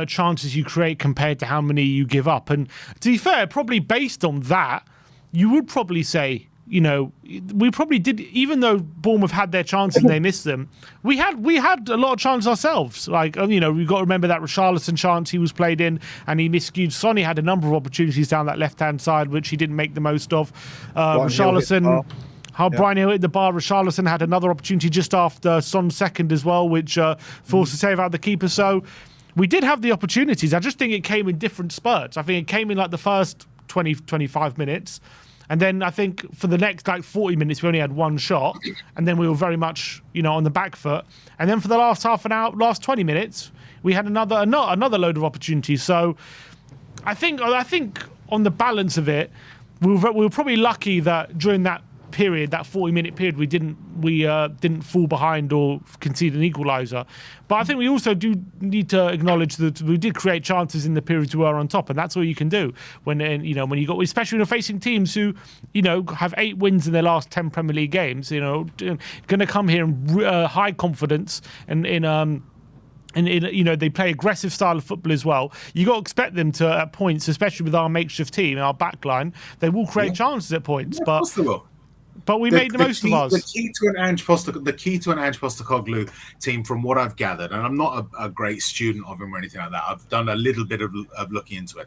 A: chances you create compared to how many you give up. And to be fair, probably based on that, you would probably say, we probably did, even though Bournemouth had their chances and they missed them, we had a lot of chances ourselves. We've got to remember that Richarlison chance he was played in and he miscued. Sonny had a number of opportunities down that left-hand side, which he didn't make the most of. Richarlison... Brian Hill hit the bar. Richarlison had another opportunity just after Son's second as well, which forced a save out the keeper. So we did have the opportunities. I just think it came in different spurts. I think it came in the first 20, 25 minutes. And then I think for the next 40 minutes, we only had one shot. And then we were very much, on the back foot. And then for the last half an hour, last 20 minutes, we had another load of opportunities. So I think on the balance of it, we were probably lucky that during that period, that 40-minute period, we didn't fall behind or concede an equaliser. But I think we also do need to acknowledge that we did create chances in the periods we were on top, and that's all you can do when you got, especially when you're facing teams who have 8 wins in their last 10 Premier League games. Going to come here in high confidence and they play aggressive style of football as well. You got to expect them to, at points, especially with our makeshift team, our backline, they will create chances at points. But we made the most of ours.
B: The key to an Ange Postecoglou team, from what I've gathered, and I'm not a great student of him or anything like that, I've done a little bit of looking into it.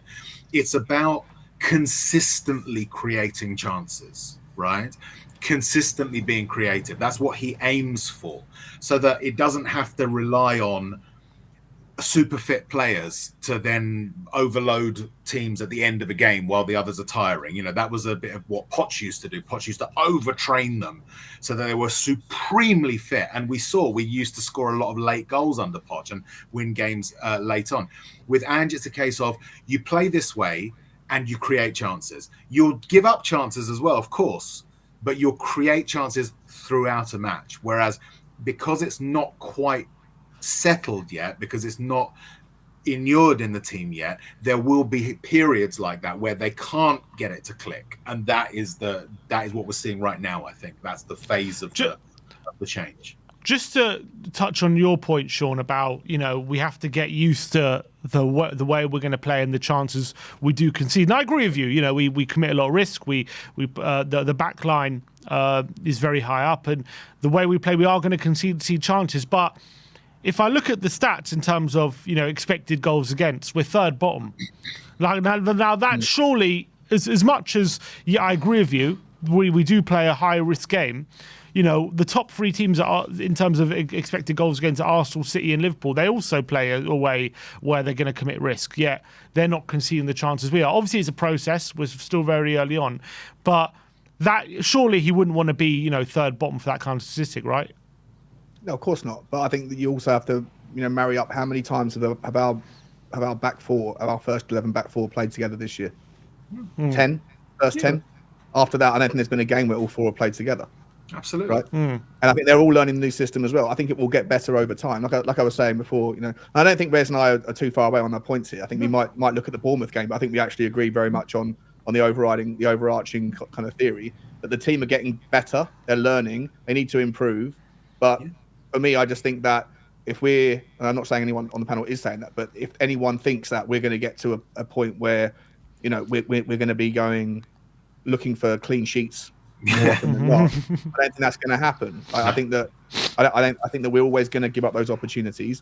B: It's about consistently creating chances, right? Consistently being creative. That's what he aims for, so that it doesn't have to rely on super fit players to then overload teams at the end of a game while the others are tiring. That was a bit of what Poch used to do. Poch used to overtrain them so that they were supremely fit. And we used to score a lot of late goals under Poch and win games late on. With Ange, it's a case of you play this way and you create chances. You'll give up chances as well, of course, but you'll create chances throughout a match. Whereas because it's not quite settled yet, because it's not inured in the team yet, there will be periods like that where they can't get it to click, and that is what we're seeing right now. I think that's the phase of the change.
A: just to touch on your point, Sean, about, we have to get used to the way we're going to play and the chances we do concede. And I agree with you. We commit a lot of risk. The back line is very high up, and the way we play, we are going to concede chances. But if I look at the stats in terms of expected goals against, we're third bottom. Now that surely, as much as I agree with you, we do play a high risk game. The top three teams in terms of expected goals against Arsenal, City and Liverpool, they also play a way where they're going to commit risk, yet they're not conceding the chances we are. Obviously, it's a process. We're still very early on. But that surely he wouldn't want to be, third bottom for that kind of statistic, right?
C: No, of course not. But I think that you also have to, marry up how many times have our back four, our first 11 back four played together this year? 10? First 10? After that, I don't think there's been a game where all four have played together.
B: Absolutely.
C: Right. And I think they're all learning the new system as well. I think it will get better over time. Like I was saying before, I don't think Rez and I are too far away on our points here. I think we might look at the Bournemouth game, but I think we actually agree very much on the overarching kind of theory that the team are getting better. They're learning. They need to improve. But for me, I just think that and I'm not saying anyone on the panel is saying that, but if anyone thinks that we're going to get to a point where, we're going to be looking for clean sheets more often than not, I don't think that's going to happen. I think that we're always going to give up those opportunities.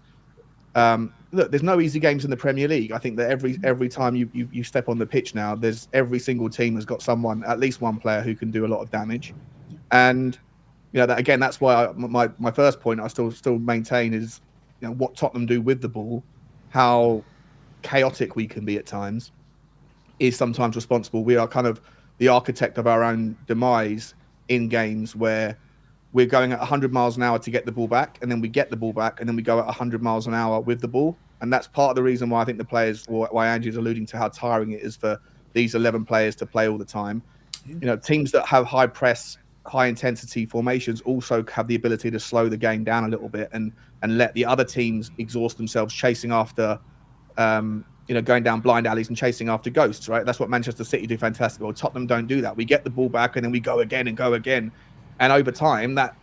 C: Look, there's no easy games in the Premier League. I think that every time you step on the pitch now, there's every single team has got at least one player who can do a lot of damage. And that again, that's why my first point I still maintain is what Tottenham do with the ball, how chaotic we can be at times, is sometimes responsible. We are kind of the architect of our own demise in games where we're going at 100 miles an hour to get the ball back, and then we get the ball back, and then we go at 100 miles an hour with the ball. And that's part of the reason why I think the players, or why Andrew's alluding to how tiring it is for these 11 players to play all the time. Teams that have high press, high intensity formations also have the ability to slow the game down a little bit and let the other teams exhaust themselves chasing after going down blind alleys and chasing after ghosts, right? That's what Manchester City do fantastic well. Tottenham don't do that. We get the ball back and then we go again and go again. And over time, that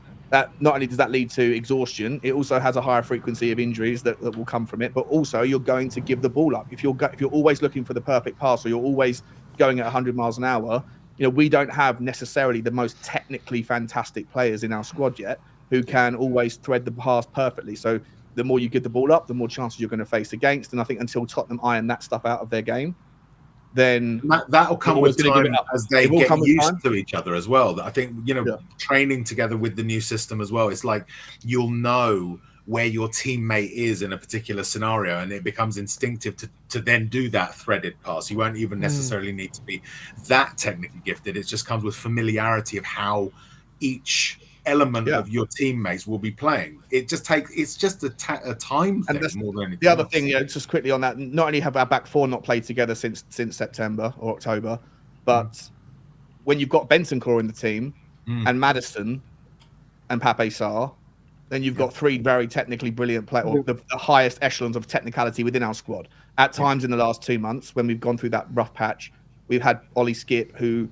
C: not only does that lead to exhaustion, it also has a higher frequency of injuries that will come from it. But also, you're going to give the ball up. If you're always looking for the perfect pass, or you're always going at 100 miles an hour, we don't have necessarily the most technically fantastic players in our squad yet who can always thread the pass perfectly. So the more you give the ball up, the more chances you're going to face against. And I think until Tottenham iron that stuff out of their game, then
B: that'll come with time as they get used to each other as well. I think, training together with the new system as well, it's like you'll know where your teammate is in a particular scenario, and it becomes instinctive to then do that threaded pass. You won't even necessarily need to be that technically gifted. It just comes with familiarity of how each element of your teammates will be playing. It's just a time thing more than anything.
C: The other thing, just quickly on that, not only have our back four not played together since September or October, but when you've got Bentancur in the team and Maddison and Pape Sarr, then you've got three very technically brilliant players, or the highest echelons of technicality within our squad. At times in the last 2 months, when we've gone through that rough patch, we've had Ollie Skip, who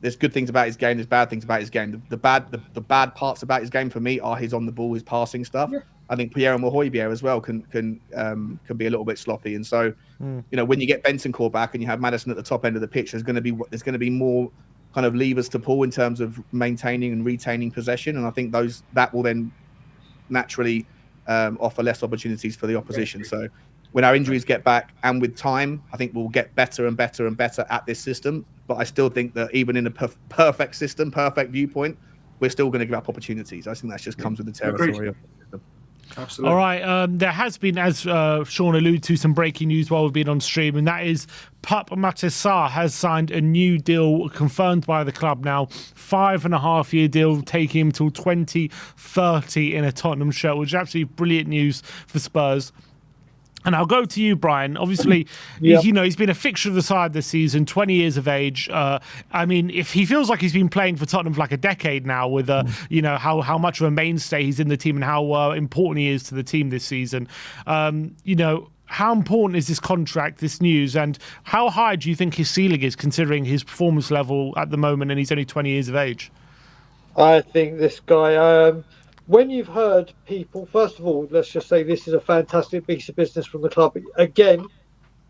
C: there's good things about his game, there's bad things about his game. The bad parts about his game for me are his on the ball, his passing stuff. Yeah. I think Pierre Højbjerg as well can be a little bit sloppy. And so, when you get Bentancur back and you have Maddison at the top end of the pitch, there's going to be more kind of levers to pull in terms of maintaining and retaining possession. And I think that will then naturally offer less opportunities for the opposition. So when our injuries get back and with time, I think we'll get better and better and better at this system. But I still think that even in a perfect system, perfect viewpoint, we're still going to give up opportunities. I think that just comes with the territory of the system.
B: Absolutely.
A: All right. There has been, as Sean alluded to, some breaking news while we've been on stream, and that is Pape Matar has signed a new deal confirmed by the club now. 5.5-year deal taking him till 2030 in a Tottenham shirt, which is absolutely brilliant news for Spurs. And I'll go to you, Brian. Obviously, he's been a fixture of the side this season, 20 years of age. I mean, if he feels like he's been playing for Tottenham for like a decade now, with how much of a mainstay he's in the team and how important he is to the team this season. How important is this contract, this news, and how high do you think his ceiling is, considering his performance level at the moment, and he's only 20 years of age?
D: I think this guy. when you've heard people, first of all, let's just say this is a fantastic piece of business from the club. Again,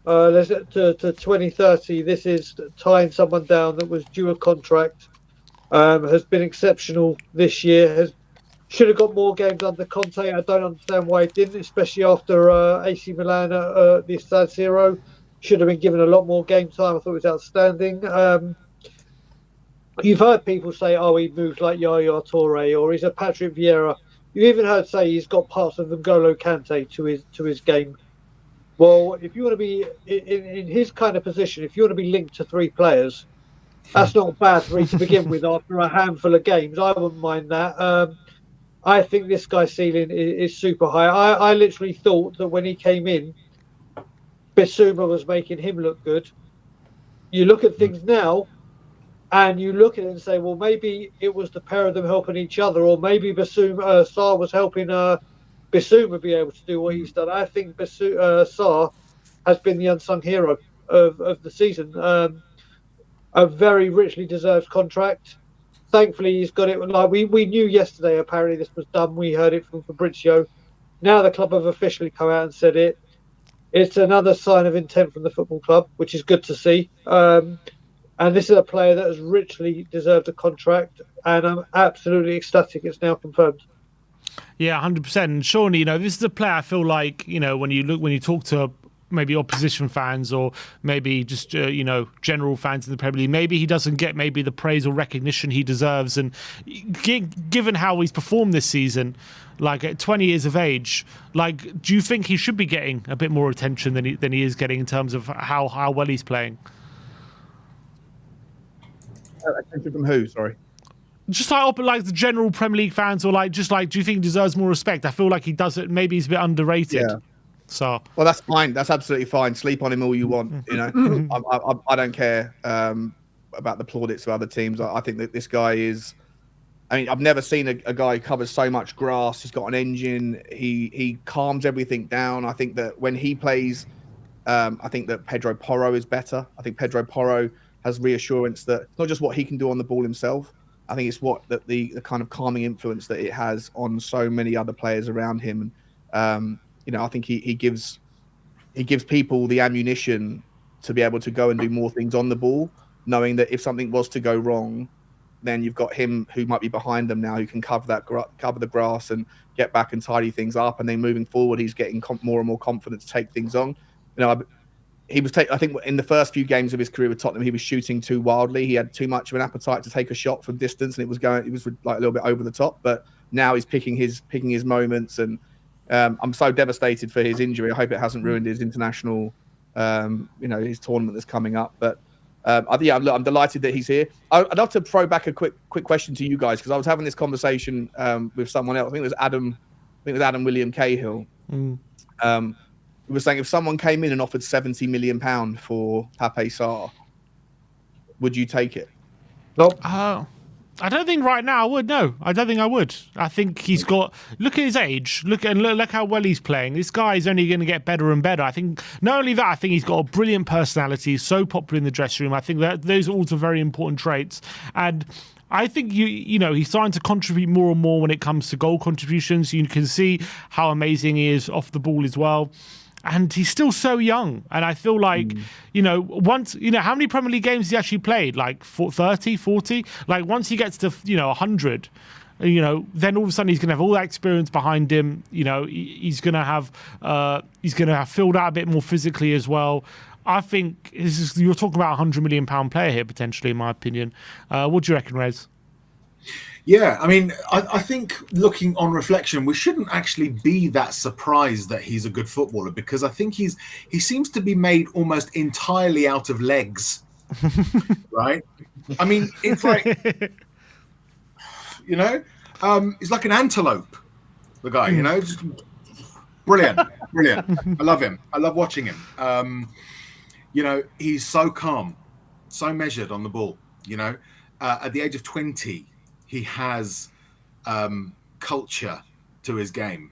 D: let's to 2030. This is tying someone down that was due a contract. Has been exceptional this year. Should have got more games under Conte. I don't understand why he didn't, especially after AC Milan at the San Siro. Should have been given a lot more game time. I thought it was outstanding. You've heard people say, "Oh, he moves like Yaya Toure," or he's a Patrick Vieira. You even heard say he's got parts of N'Golo Kante to his game. Well, if you want to be in his kind of position, if you want to be linked to three players, that's not bad for you to begin with after a handful of games. I wouldn't mind that. I think this guy's ceiling is super high. I literally thought that when he came in, Bissouma was making him look good. You look at things now, and you look at it and say, well, maybe it was the pair of them helping each other, or maybe Sarr was helping Bissouma be able to do what he's done. I think Sarr has been the unsung hero of the season. A very richly deserved contract. Thankfully, he's got it. Like we knew yesterday, apparently this was done. We heard it from Fabrizio. Now the club have officially come out and said it. It's another sign of intent from the football club, which is good to see. And this is a player that has richly deserved a contract, and I'm absolutely ecstatic it's now confirmed.
A: Yeah, 100%. And Sean, this is a player I feel like, when you talk to maybe opposition fans or maybe just, general fans in the Premier League, maybe he doesn't get maybe the praise or recognition he deserves. And given how he's performed this season, like at 20 years of age, like, do you think he should be getting a bit more attention than he is getting in terms of how well he's playing?
C: Attention from who? Sorry.
A: Just like the general Premier League fans, or do you think he deserves more respect? I feel like he does it. Maybe he's a bit underrated.
C: Yeah.
A: So.
C: Well, that's fine. That's absolutely fine. Sleep on him all you want. I don't care about the plaudits of other teams. I think that this guy is. I mean, I've never seen a guy who covers so much grass. He's got an engine. He calms everything down. I think that when he plays, I think that Pedro Porro is better. I think Pedro Porro has reassurance that it's not just what he can do on the ball himself. I think it's what the kind of calming influence that it has on so many other players around him. I think he gives people the ammunition to be able to go and do more things on the ball, knowing that if something was to go wrong, then you've got him who might be behind them now, who can cover the grass and get back and tidy things up. And then moving forward, he's getting more and more confident to take things on. I think in the first few games of his career with Tottenham, he was shooting too wildly. He had too much of an appetite to take a shot from distance, and it was like a little bit over the top. But now he's picking his moments, and I'm so devastated for his injury. I hope it hasn't ruined his international, his tournament that's coming up. But I'm delighted that he's here. I'd love to throw back a quick question to you guys, because I was having this conversation with someone else. I think it was Adam William Cahill. He was saying if someone came in and offered £70 million for Pape Sarr, would you take it?
D: Nope.
A: I don't think right now I would. No, I don't think I would. I think he's got. Look at his age. Look how well he's playing. This guy is only going to get better and better. I think not only that, I think he's got a brilliant personality. He's so popular in the dressing room. I think that those are also very important traits. And I think he's starting to contribute more and more when it comes to goal contributions. You can see how amazing he is off the ball as well. And he's still so young. And I feel like, how many Premier League games has he actually played? Like 30, 40? Like once he gets to, 100, then all of a sudden he's going to have all that experience behind him. He's going to have filled out a bit more physically as well. I think you're talking about a £100 million player here, potentially, in my opinion. What do you reckon, Rez?
B: Yeah, I mean, I think looking on reflection, we shouldn't actually be that surprised that he's a good footballer, because I think he seems to be made almost entirely out of legs, right? I mean, it's like, he's like an antelope, the guy, just brilliant. I love him. I love watching him. He's so calm, so measured on the ball, at the age of 20, he has culture to his game.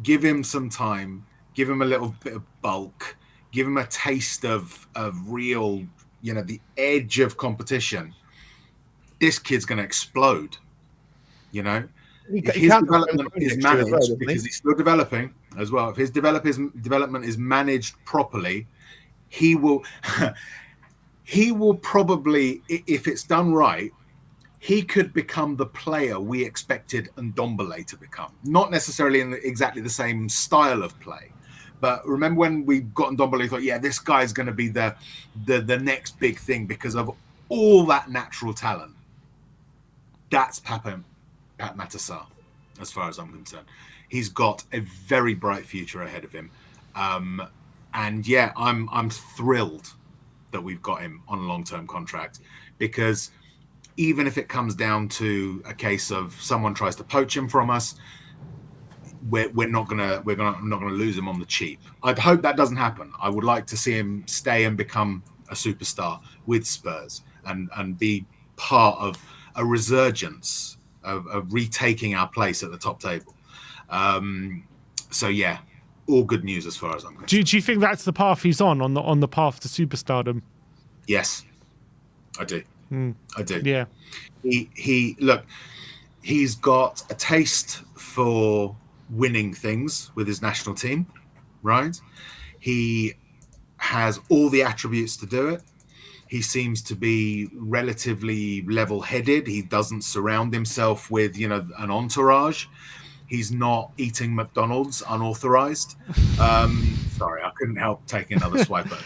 B: Give him some time. Give him a little bit of bulk. Give him a taste of real, the edge of competition. This kid's going to explode, if
C: he
B: his
C: counts
B: development
C: as
B: is
C: next year as
B: managed,
C: well, doesn't he?
B: because he's still developing as well, if his development is managed properly, he will he will probably, if it's done right, he could become the player we expected Ndombele to become. Not necessarily in exactly the same style of play, but remember when we got Ndombele, thought, yeah, this guy's going to be the next big thing because of all that natural talent. That's Pat Matasar, as far as I'm concerned. He's got a very bright future ahead of him, and yeah, I'm thrilled that we've got him on a long-term contract, because even if it comes down to a case of someone tries to poach him from us, we're not gonna lose him on the cheap. I'd hope that doesn't happen. I would like to see him stay and become a superstar with Spurs and be part of a resurgence of retaking our place at the top table. So yeah, all good news as far as I'm concerned.
A: Do you think that's the path he's on the path to superstardom?
B: Yes, I do. I do.
A: Yeah.
B: He's got a taste for winning things with his national team, right? He has all the attributes to do it. He seems to be relatively level-headed. He doesn't surround himself with, an entourage. He's not eating McDonald's unauthorized. Sorry, I couldn't help taking another swipe at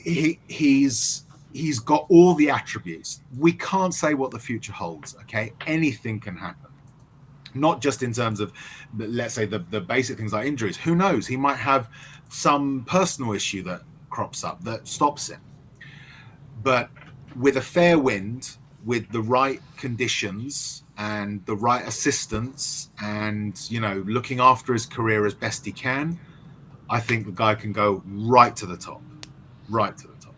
B: he's got all the attributes. We can't say what the future holds, okay? Anything can happen. Not just in terms of, let's say, the basic things like injuries. Who knows? He might have some personal issue that crops up that stops him. But with a fair wind, with the right conditions and the right assistance and, looking after his career as best he can, I think the guy can go right to the top. Right to the top.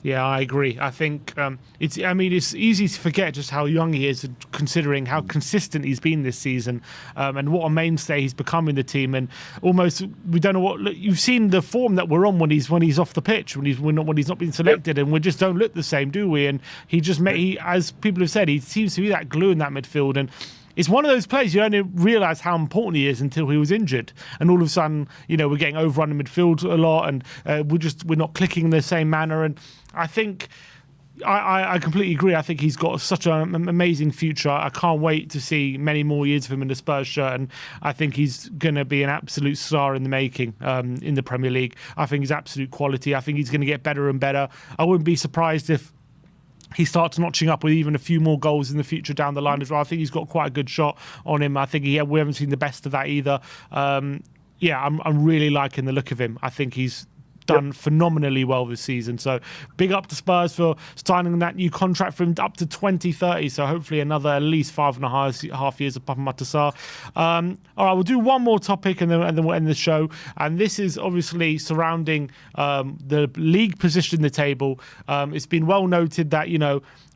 A: Yeah, I agree. I think it's easy to forget just how young he is, considering how consistent he's been this season, and what a mainstay he's become in the team. And almost, we don't know what you've seen the form that we're on when he's off the pitch, when he's not been selected, and we just don't look the same, do we? And he as people have said, he seems to be that glue in that midfield. And it's one of those players you only realise how important he is until he was injured, and all of a sudden, we're getting overrun in midfield a lot, and we're not clicking in the same manner. And I think I completely agree. I think he's got such an amazing future. I can't wait to see many more years of him in the Spurs shirt, and I think he's going to be an absolute star in the making in the Premier League. I think he's absolute quality. I think he's going to get better and better. I wouldn't be surprised if he starts notching up with even a few more goals in the future down the line as well. I think he's got quite a good shot on him. I think we haven't seen the best of that either. I'm really liking the look of him. I think he's done phenomenally well this season. So big up to Spurs for signing that new contract for him up to 2030. So hopefully another at least 5.5 years of Papa Matasar. All right, we'll do one more topic and then we'll end the show. And this is obviously surrounding the league position in the table. It's been well noted that,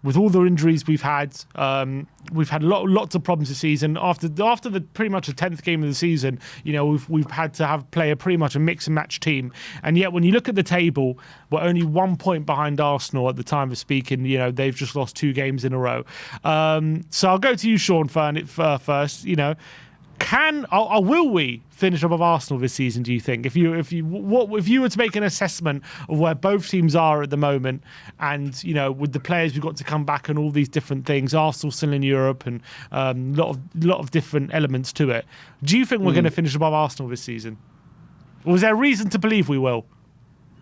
A: with all the injuries we've had lots of problems this season. After the pretty much the 10th game of the season, we've had to play pretty much a mix and match team. And yet when you look at the table, we're only 1 point behind Arsenal at the time of speaking. They've just lost 2 games in a row. So I'll go to you, Sean, first. Will we finish above Arsenal this season, do you think? If you were to make an assessment of where both teams are at the moment, and with the players we've got to come back and all these different things, Arsenal still in Europe and a lot of different elements to it, do you think we're going to finish above Arsenal this season? Or is there a reason to believe we will?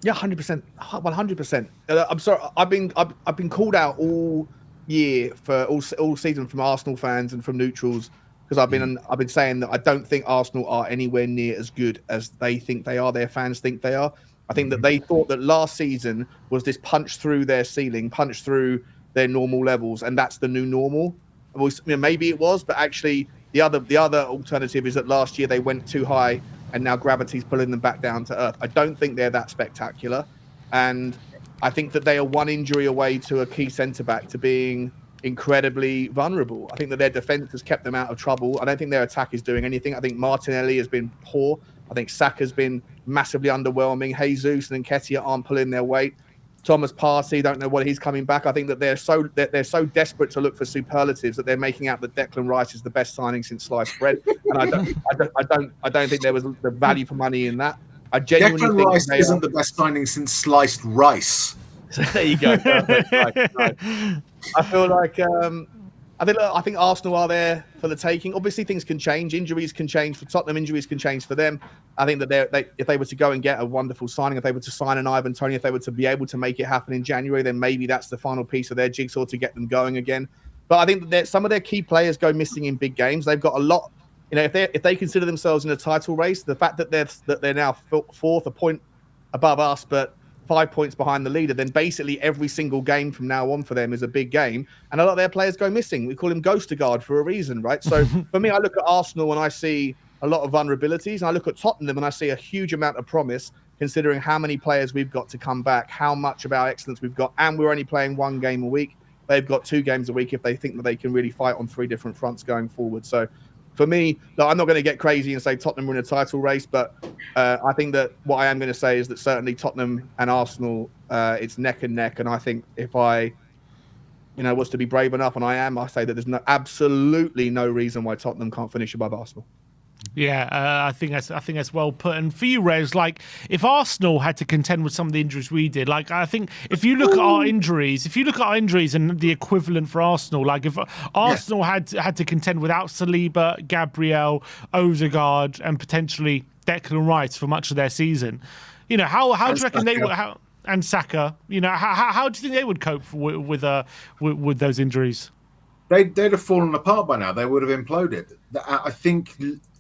C: Yeah, 100%, 100%. I'm sorry, I've been called out all year for all season from Arsenal fans and from neutrals, because I've been saying that I don't think Arsenal are anywhere near as good as they think they are. Their fans think they are. I think that they thought that last season was this punch through their ceiling, punch through their normal levels, and that's the new normal. Maybe it was, but actually the other alternative is that last year they went too high, and now gravity's pulling them back down to earth. I don't think they're that spectacular, and I think that they are one injury away to a key centre back to being incredibly vulnerable. I think that their defence has kept them out of trouble. I don't think their attack is doing anything. I think Martinelli has been poor. I think Saka's been massively underwhelming. Jesus and Nketiah aren't pulling their weight. Thomas Partey, don't know whether he's coming back. I think that they're so desperate to look for superlatives that they're making out that Declan Rice is the best signing since sliced bread. And I don't think there was the value for money in that. I genuinely
B: Declan
C: think
B: Rice isn't the best signing since sliced rice.
C: There you go. Perfect. Right. I feel like I think Arsenal are there for the taking. Obviously, things can change. Injuries can change for Tottenham. Injuries can change for them. I think that if they were to go and get a wonderful signing, if they were to sign an Ivan Toney, if they were to be able to make it happen in January, then maybe that's the final piece of their jigsaw to get them going again. But I think that some of their key players go missing in big games. They've got a lot. If they consider themselves in a title race, the fact that they're now fourth, a point above us, but 5 points behind the leader, then basically every single game from now on for them is a big game. And a lot of their players go missing. We call him Ghostergaard for a reason, right? So for me, I look at Arsenal and I see a lot of vulnerabilities. And I look at Tottenham and I see a huge amount of promise, considering how many players we've got to come back, how much of our excellence we've got. And we're only playing 1 game a week. They've got 2 games a week if they think that they can really fight on 3 different fronts going forward. So for me, I'm not going to get crazy and say Tottenham are in a title race, but I think that what I am going to say is that certainly Tottenham and Arsenal, it's neck and neck. And I think if I, was to be brave enough, and I say that there's absolutely no reason why Tottenham can't finish above Arsenal.
A: Yeah, I think that's well put. And for you, Rez, like if Arsenal had to contend with some of the injuries we did, like I think if you look at our injuries, and the equivalent for Arsenal, like if Arsenal had to contend without Saliba, Gabriel, Odegaard, and potentially Declan Rice for much of their season, how do you reckon they would? And Saka, how do you think they would cope with those injuries?
B: They'd have fallen apart by now. They would have imploded.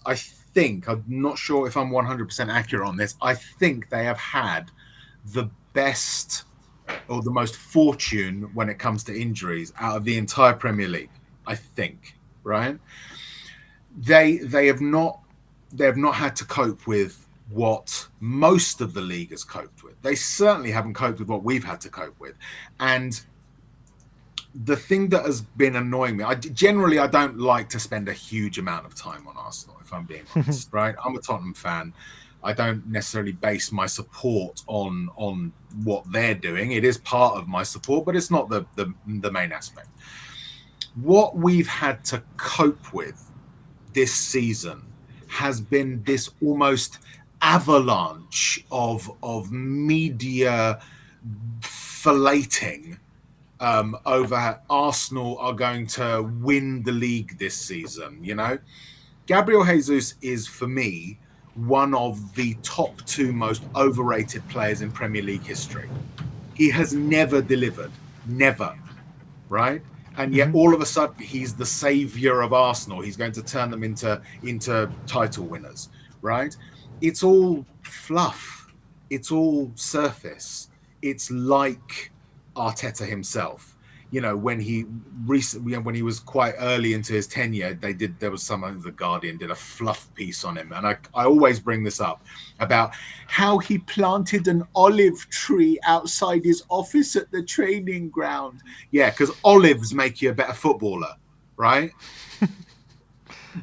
B: I think, I'm not sure if I'm 100% accurate on this. I think they have had the best or the most fortune when it comes to injuries out of the entire Premier League. I think, right? They have not had to cope with what most of the league has coped with. They certainly haven't coped with what we've had to cope with. And the thing that has been annoying me, I don't like to spend a huge amount of time on Arsenal, if I'm being honest, right? I'm a Tottenham fan. I don't necessarily base my support on what they're doing. It is part of my support, but it's not the main aspect. What we've had to cope with this season has been this almost avalanche of media filleting over Arsenal are going to win the league this season. Gabriel Jesus is, for me, one of the top 2 most overrated players in Premier League history. He has never delivered, never, right? And yet all of a sudden he's the savior of Arsenal. He's going to turn them into title winners, right? It's all fluff. It's all surface. It's like Arteta himself, when he was quite early into his tenure, there was the Guardian did a fluff piece on him, and I always bring this up about how he planted an olive tree outside his office at the training ground. Yeah, because olives make you a better footballer, right?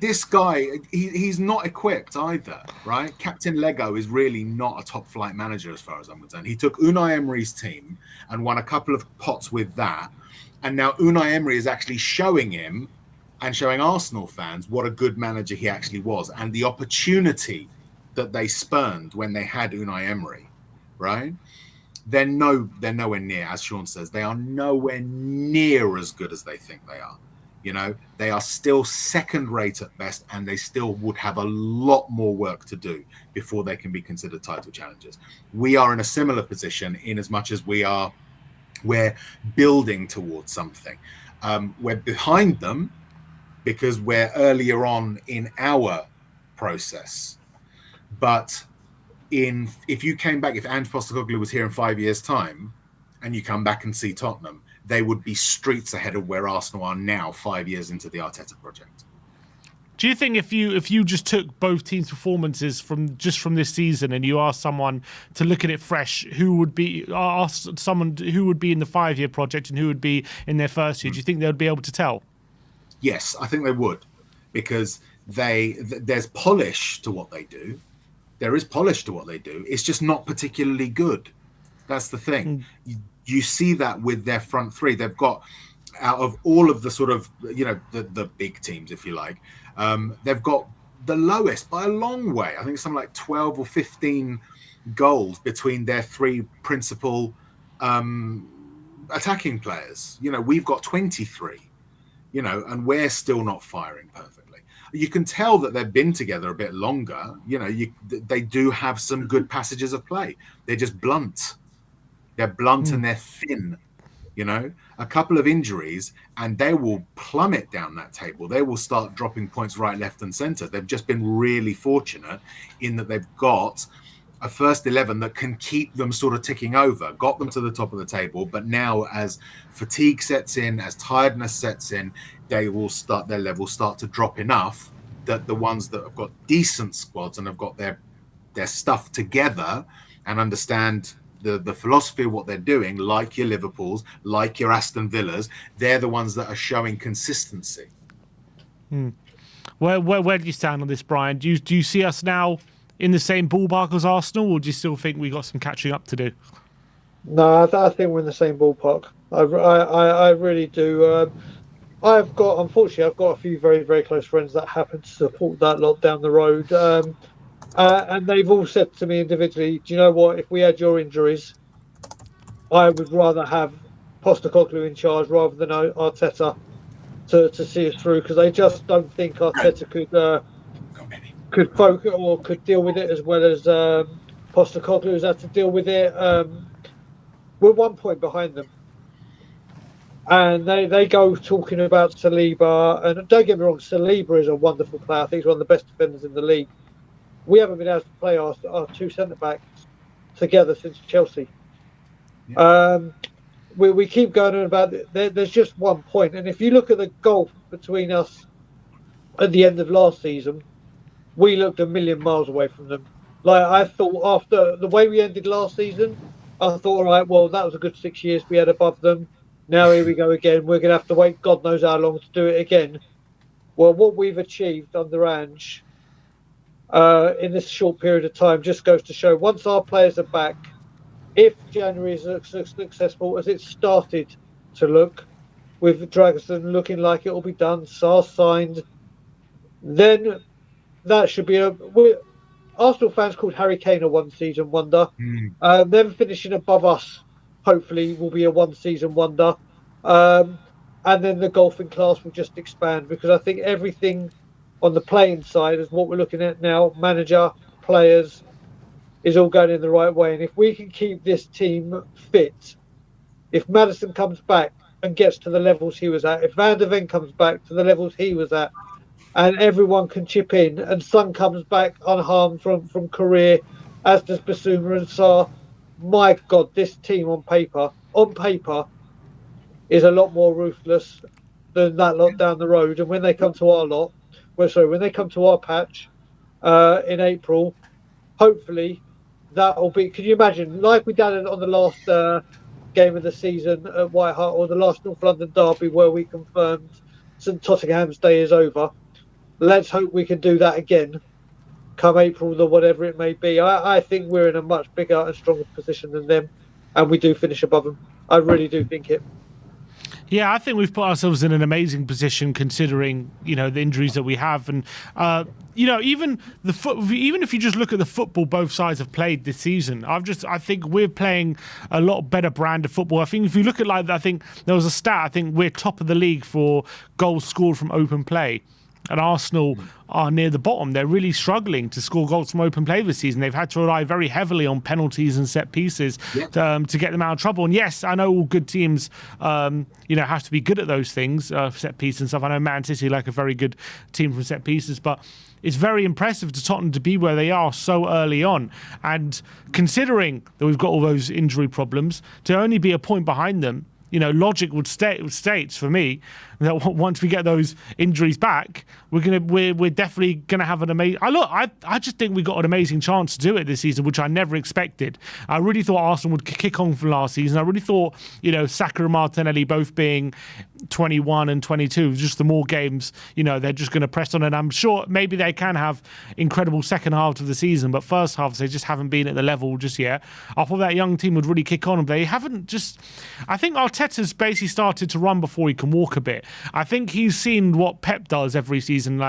B: This guy, he's not equipped either, right? Captain Lego is really not a top flight manager as far as I'm concerned. He took Unai Emery's team and won a couple of pots with that. And now Unai Emery is actually showing him and showing Arsenal fans what a good manager he actually was and the opportunity that they spurned when they had Unai Emery, right? They're nowhere near, as Sean says, they are nowhere near as good as they think they are. They are still second rate at best, and they still would have a lot more work to do before they can be considered title challengers. We are in a similar position in as much as we're building towards something. We're behind them because we're earlier on in our process. But if you came back, if Ange Postecoglou was here in 5 years' time, and you come back and see Tottenham, they would be streets ahead of where Arsenal are now, 5 years into the Arteta project.
A: Do you think if you just took both teams' performances from this season and you asked someone to look at it fresh, who would be in the 5-year project and who would be in their first year? Do you think they would be able to tell?
B: Yes, I think they would, because there's polish to what they do. There is polish to what they do. It's just not particularly good. That's the thing. You see that with their front three. They've got, out of all of the sort of, the big teams, if you like, they've got the lowest by a long way. I think it's something like 12 or 15 goals between their three principal attacking players. We've got 23, and we're still not firing perfectly. You can tell that they've been together a bit longer. They do have some good passages of play. They're just blunt. They're blunt and they're thin. A couple of injuries and they will plummet down that table. They will start dropping points right, left, and center. They've just been really fortunate in that they've got a first 11 that can keep them sort of ticking over, got them to the top of the table. But now, as fatigue sets in, as tiredness sets in, their levels start to drop enough that the ones that have got decent squads and have got their stuff together and understand the philosophy of what they're doing, like your Liverpools, like your Aston Villas, they're the ones that are showing consistency.
A: Where do you stand on this, Brian? Do you see us now in the same ballpark as Arsenal, or do you still think we got some catching up to do?
D: No, I think we're in the same ballpark. I really do. Unfortunately, I've got a few very, very close friends that happen to support that lot down the road. And they've all said to me individually, do you know what? If we had your injuries, I would rather have Postecoglou in charge rather than Arteta to see us through, because they just don't think Arteta could focus or could deal with it as well as Postecoglou has had to deal with it. We're 1 point behind them. And they go talking about Saliba. And don't get me wrong, Saliba is a wonderful player. I think he's one of the best defenders in the league. We haven't been able to play our two centre-backs together since Chelsea. Yeah. We keep going on about it. There's just 1 point. And if you look at the gulf between us at the end of last season, we looked a million miles away from them. Like, I thought after the way we ended last season, I thought, all right, well, that was a good 6 years we had above them. Now here we go again. We're going to have to wait God knows how long to do it again. Well, what we've achieved under Ange in this short period of time just goes to show, once our players are back, if January is as successful as it started to look, with Dragusin looking like it will be done, Sarr signed, then that should be Arsenal fans called Harry Kane a one-season wonder. Them finishing above us, hopefully, will be a one-season wonder. And then the golfing class will just expand, because I think everything on the playing side is what we're looking at now. Manager, players, is all going in the right way. And if we can keep this team fit, if Maddison comes back and gets to the levels he was at, if Van der Ven comes back to the levels he was at, and everyone can chip in, and Son comes back unharmed from career, as does Basuma and Sarr, my God, this team on paper is a lot more ruthless than that lot down the road. And when they come to when they come to our patch in April, hopefully that'll be. Can you imagine, like we did it on the last game of the season at White Hart, or the last North London derby where we confirmed St Tottenham's day is over? Let's hope we can do that again come April or whatever it may be. I think we're in a much bigger and stronger position than them, and we do finish above them. I really do think it.
A: Yeah, I think we've put ourselves in an amazing position considering, the injuries that we have. And, even if you just look at the football both sides have played this season, I think we're playing a lot better brand of football. I think if you look at, I think there was a stat, I think we're top of the league for goals scored from open play. And Arsenal are near the bottom. They're really struggling to score goals from open play this season. They've had to rely very heavily on penalties and set pieces to get them out of trouble. And yes, I know all good teams, have to be good at those things, set pieces and stuff. I know Man City like a very good team from set pieces, but it's very impressive to Tottenham to be where they are so early on. And considering that we've got all those injury problems, to only be a point behind them, logic would states for me that once we get those injuries back, we're definitely gonna have an amazing. I just think we got an amazing chance to do it this season, which I never expected. I really thought Arsenal would kick on from last season. I really thought, Saka and Martinelli both being 21 and 22, just the more games, they're just going to press on. And I'm sure maybe they can have incredible second half of the season, but first half they just haven't been at the level just yet. I thought that young team would really kick on. They haven't just. I think Arteta's basically started to run before he can walk a bit. I think he's seen what Pep does every season.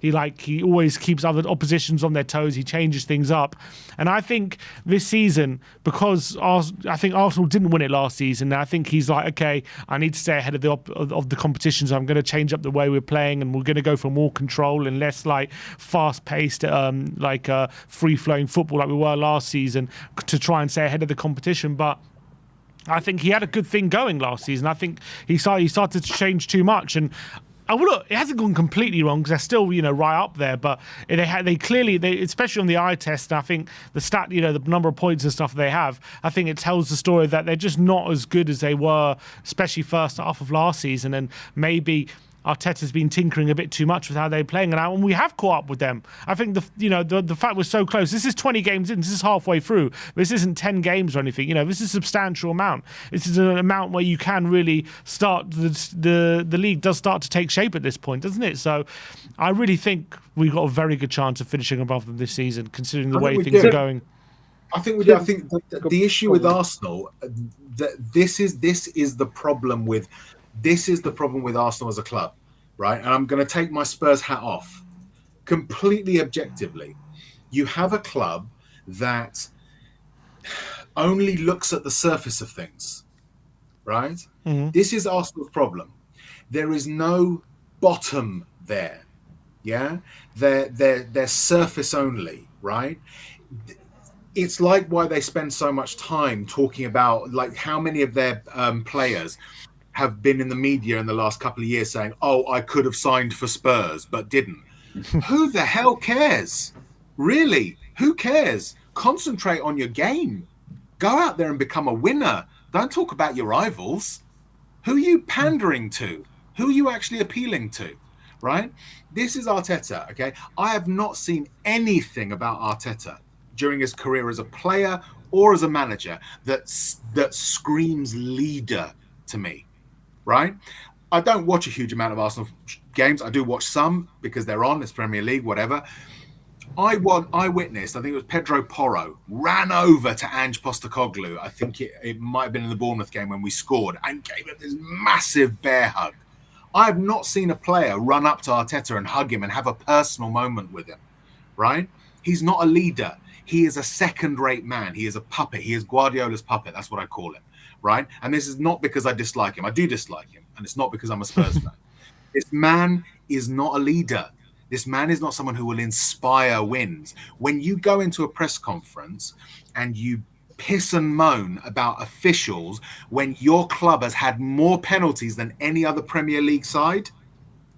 A: He always keeps other oppositions on their toes. He changes things up. And I think this season, because I think Arsenal didn't win it last season, I think he's like, okay, I need to stay ahead of the competitions. I'm going to change up the way we're playing, and we're going to go for more control and less fast-paced, free-flowing football like we were last season to try and stay ahead of the competition. But I think he had a good thing going last season. I think he started to change too much, and look, it hasn't gone completely wrong because they're still, right up there. But they clearly, especially on the eye test, I think the stat, the number of points and stuff they have, I think it tells the story that they're just not as good as they were, especially first half of last season. And maybe Arteta's been tinkering a bit too much with how they're playing, and we have caught up with them. I think the fact we're so close. This is 20 games in. This is halfway through. This isn't 10 games or anything. This is a substantial amount. This is an amount where you can really start. The league does start to take shape at this point, doesn't it? So, I really think we've got a very good chance of finishing above them this season, considering the way things are going.
B: I think we do. I think the issue with Arsenal, that this is the problem with. This is the problem with Arsenal as a club, right? And I'm going to take my Spurs hat off. Completely objectively, you have a club that only looks at the surface of things, right? Mm-hmm. This is Arsenal's problem. There is no bottom there, yeah? They're surface only, right? It's like why they spend so much time talking about how many of their players have been in the media in the last couple of years saying, oh, I could have signed for Spurs, but didn't. Who the hell cares? Really? Who cares? Concentrate on your game. Go out there and become a winner. Don't talk about your rivals. Who are you pandering to? Who are you actually appealing to? Right? This is Arteta, okay? I have not seen anything about Arteta during his career as a player or as a manager that screams leader to me. Right? I don't watch a huge amount of Arsenal games. I do watch some because they're on. It's Premier League, whatever. I witnessed, I think it was Pedro Porro, ran over to Ange Postecoglou. I think it might have been in the Bournemouth game when we scored, and gave him this massive bear hug. I have not seen a player run up to Arteta and hug him and have a personal moment with him. Right? He's not a leader. He is a second-rate man. He is a puppet. He is Guardiola's puppet. That's what I call him. Right? And this is not because I dislike him. I do dislike him. And it's not because I'm a Spurs fan. This man is not a leader. This man is not someone who will inspire wins. When you go into a press conference and you piss and moan about officials when your club has had more penalties than any other Premier League side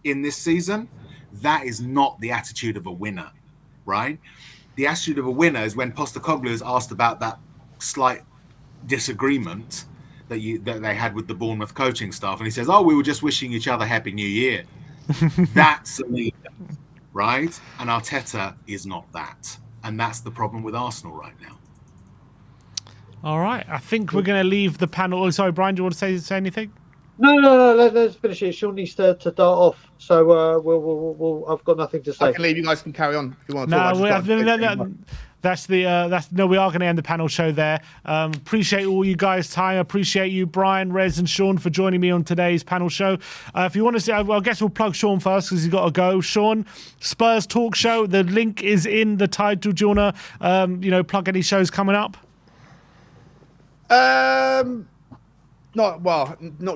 B: in this season, that is not the attitude of a winner, right? The attitude of a winner is when Postecoglou is asked about that slight disagreement that they had with the Bournemouth coaching staff, and he says, oh, we were just wishing each other Happy New Year. That's a leader, right? And Arteta is not that. And that's the problem with Arsenal right now. All
A: right. I think we're going to leave the panel. Oh, sorry, Brian, do you want to say anything?
D: No. Let's finish it. Sean needs to dart off. So we'll. I've got nothing to say.
C: I can leave. You guys can carry on if you want to talk.
A: We are going to end the panel show there. Appreciate all you guys' time. Appreciate you, Brian, Rez, and Sean, for joining me on today's panel show. If you want to see, I guess we'll plug Sean first because he's got to go. Sean, Spurs Talk Show. The link is in the title. Do you want to, plug any shows coming up?
C: Not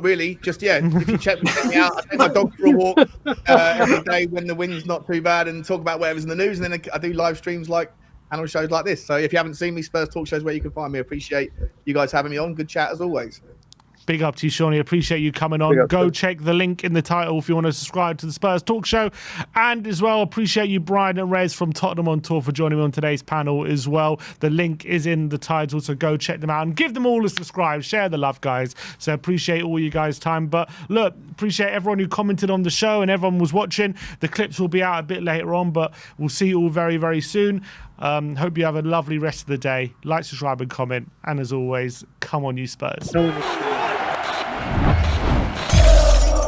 C: really. Just if you check me out, I take my dog for a walk every day when the wind's not too bad, and talk about whatever's in the news. And then I do live streams panel shows like this. So if you haven't seen me, Spurs Talk Shows where you can find me. Appreciate you guys having me on. Good chat as always.
A: Big up to you, Shawnee. Appreciate you coming on. Go check the link in the title if you want to subscribe to the Spurs Talk Show. And as well, appreciate you, Brian and Rez from Tottenham on Tour, for joining me on today's panel as well. The link is in the title, so go check them out and give them all a subscribe. Share the love, guys. So appreciate all you guys' time. But look, appreciate everyone who commented on the show and everyone was watching. The clips will be out a bit later on, but we'll see you all very, very soon. Hope you have a lovely rest of the day. Like, subscribe, and comment. And as always, come on, you Spurs.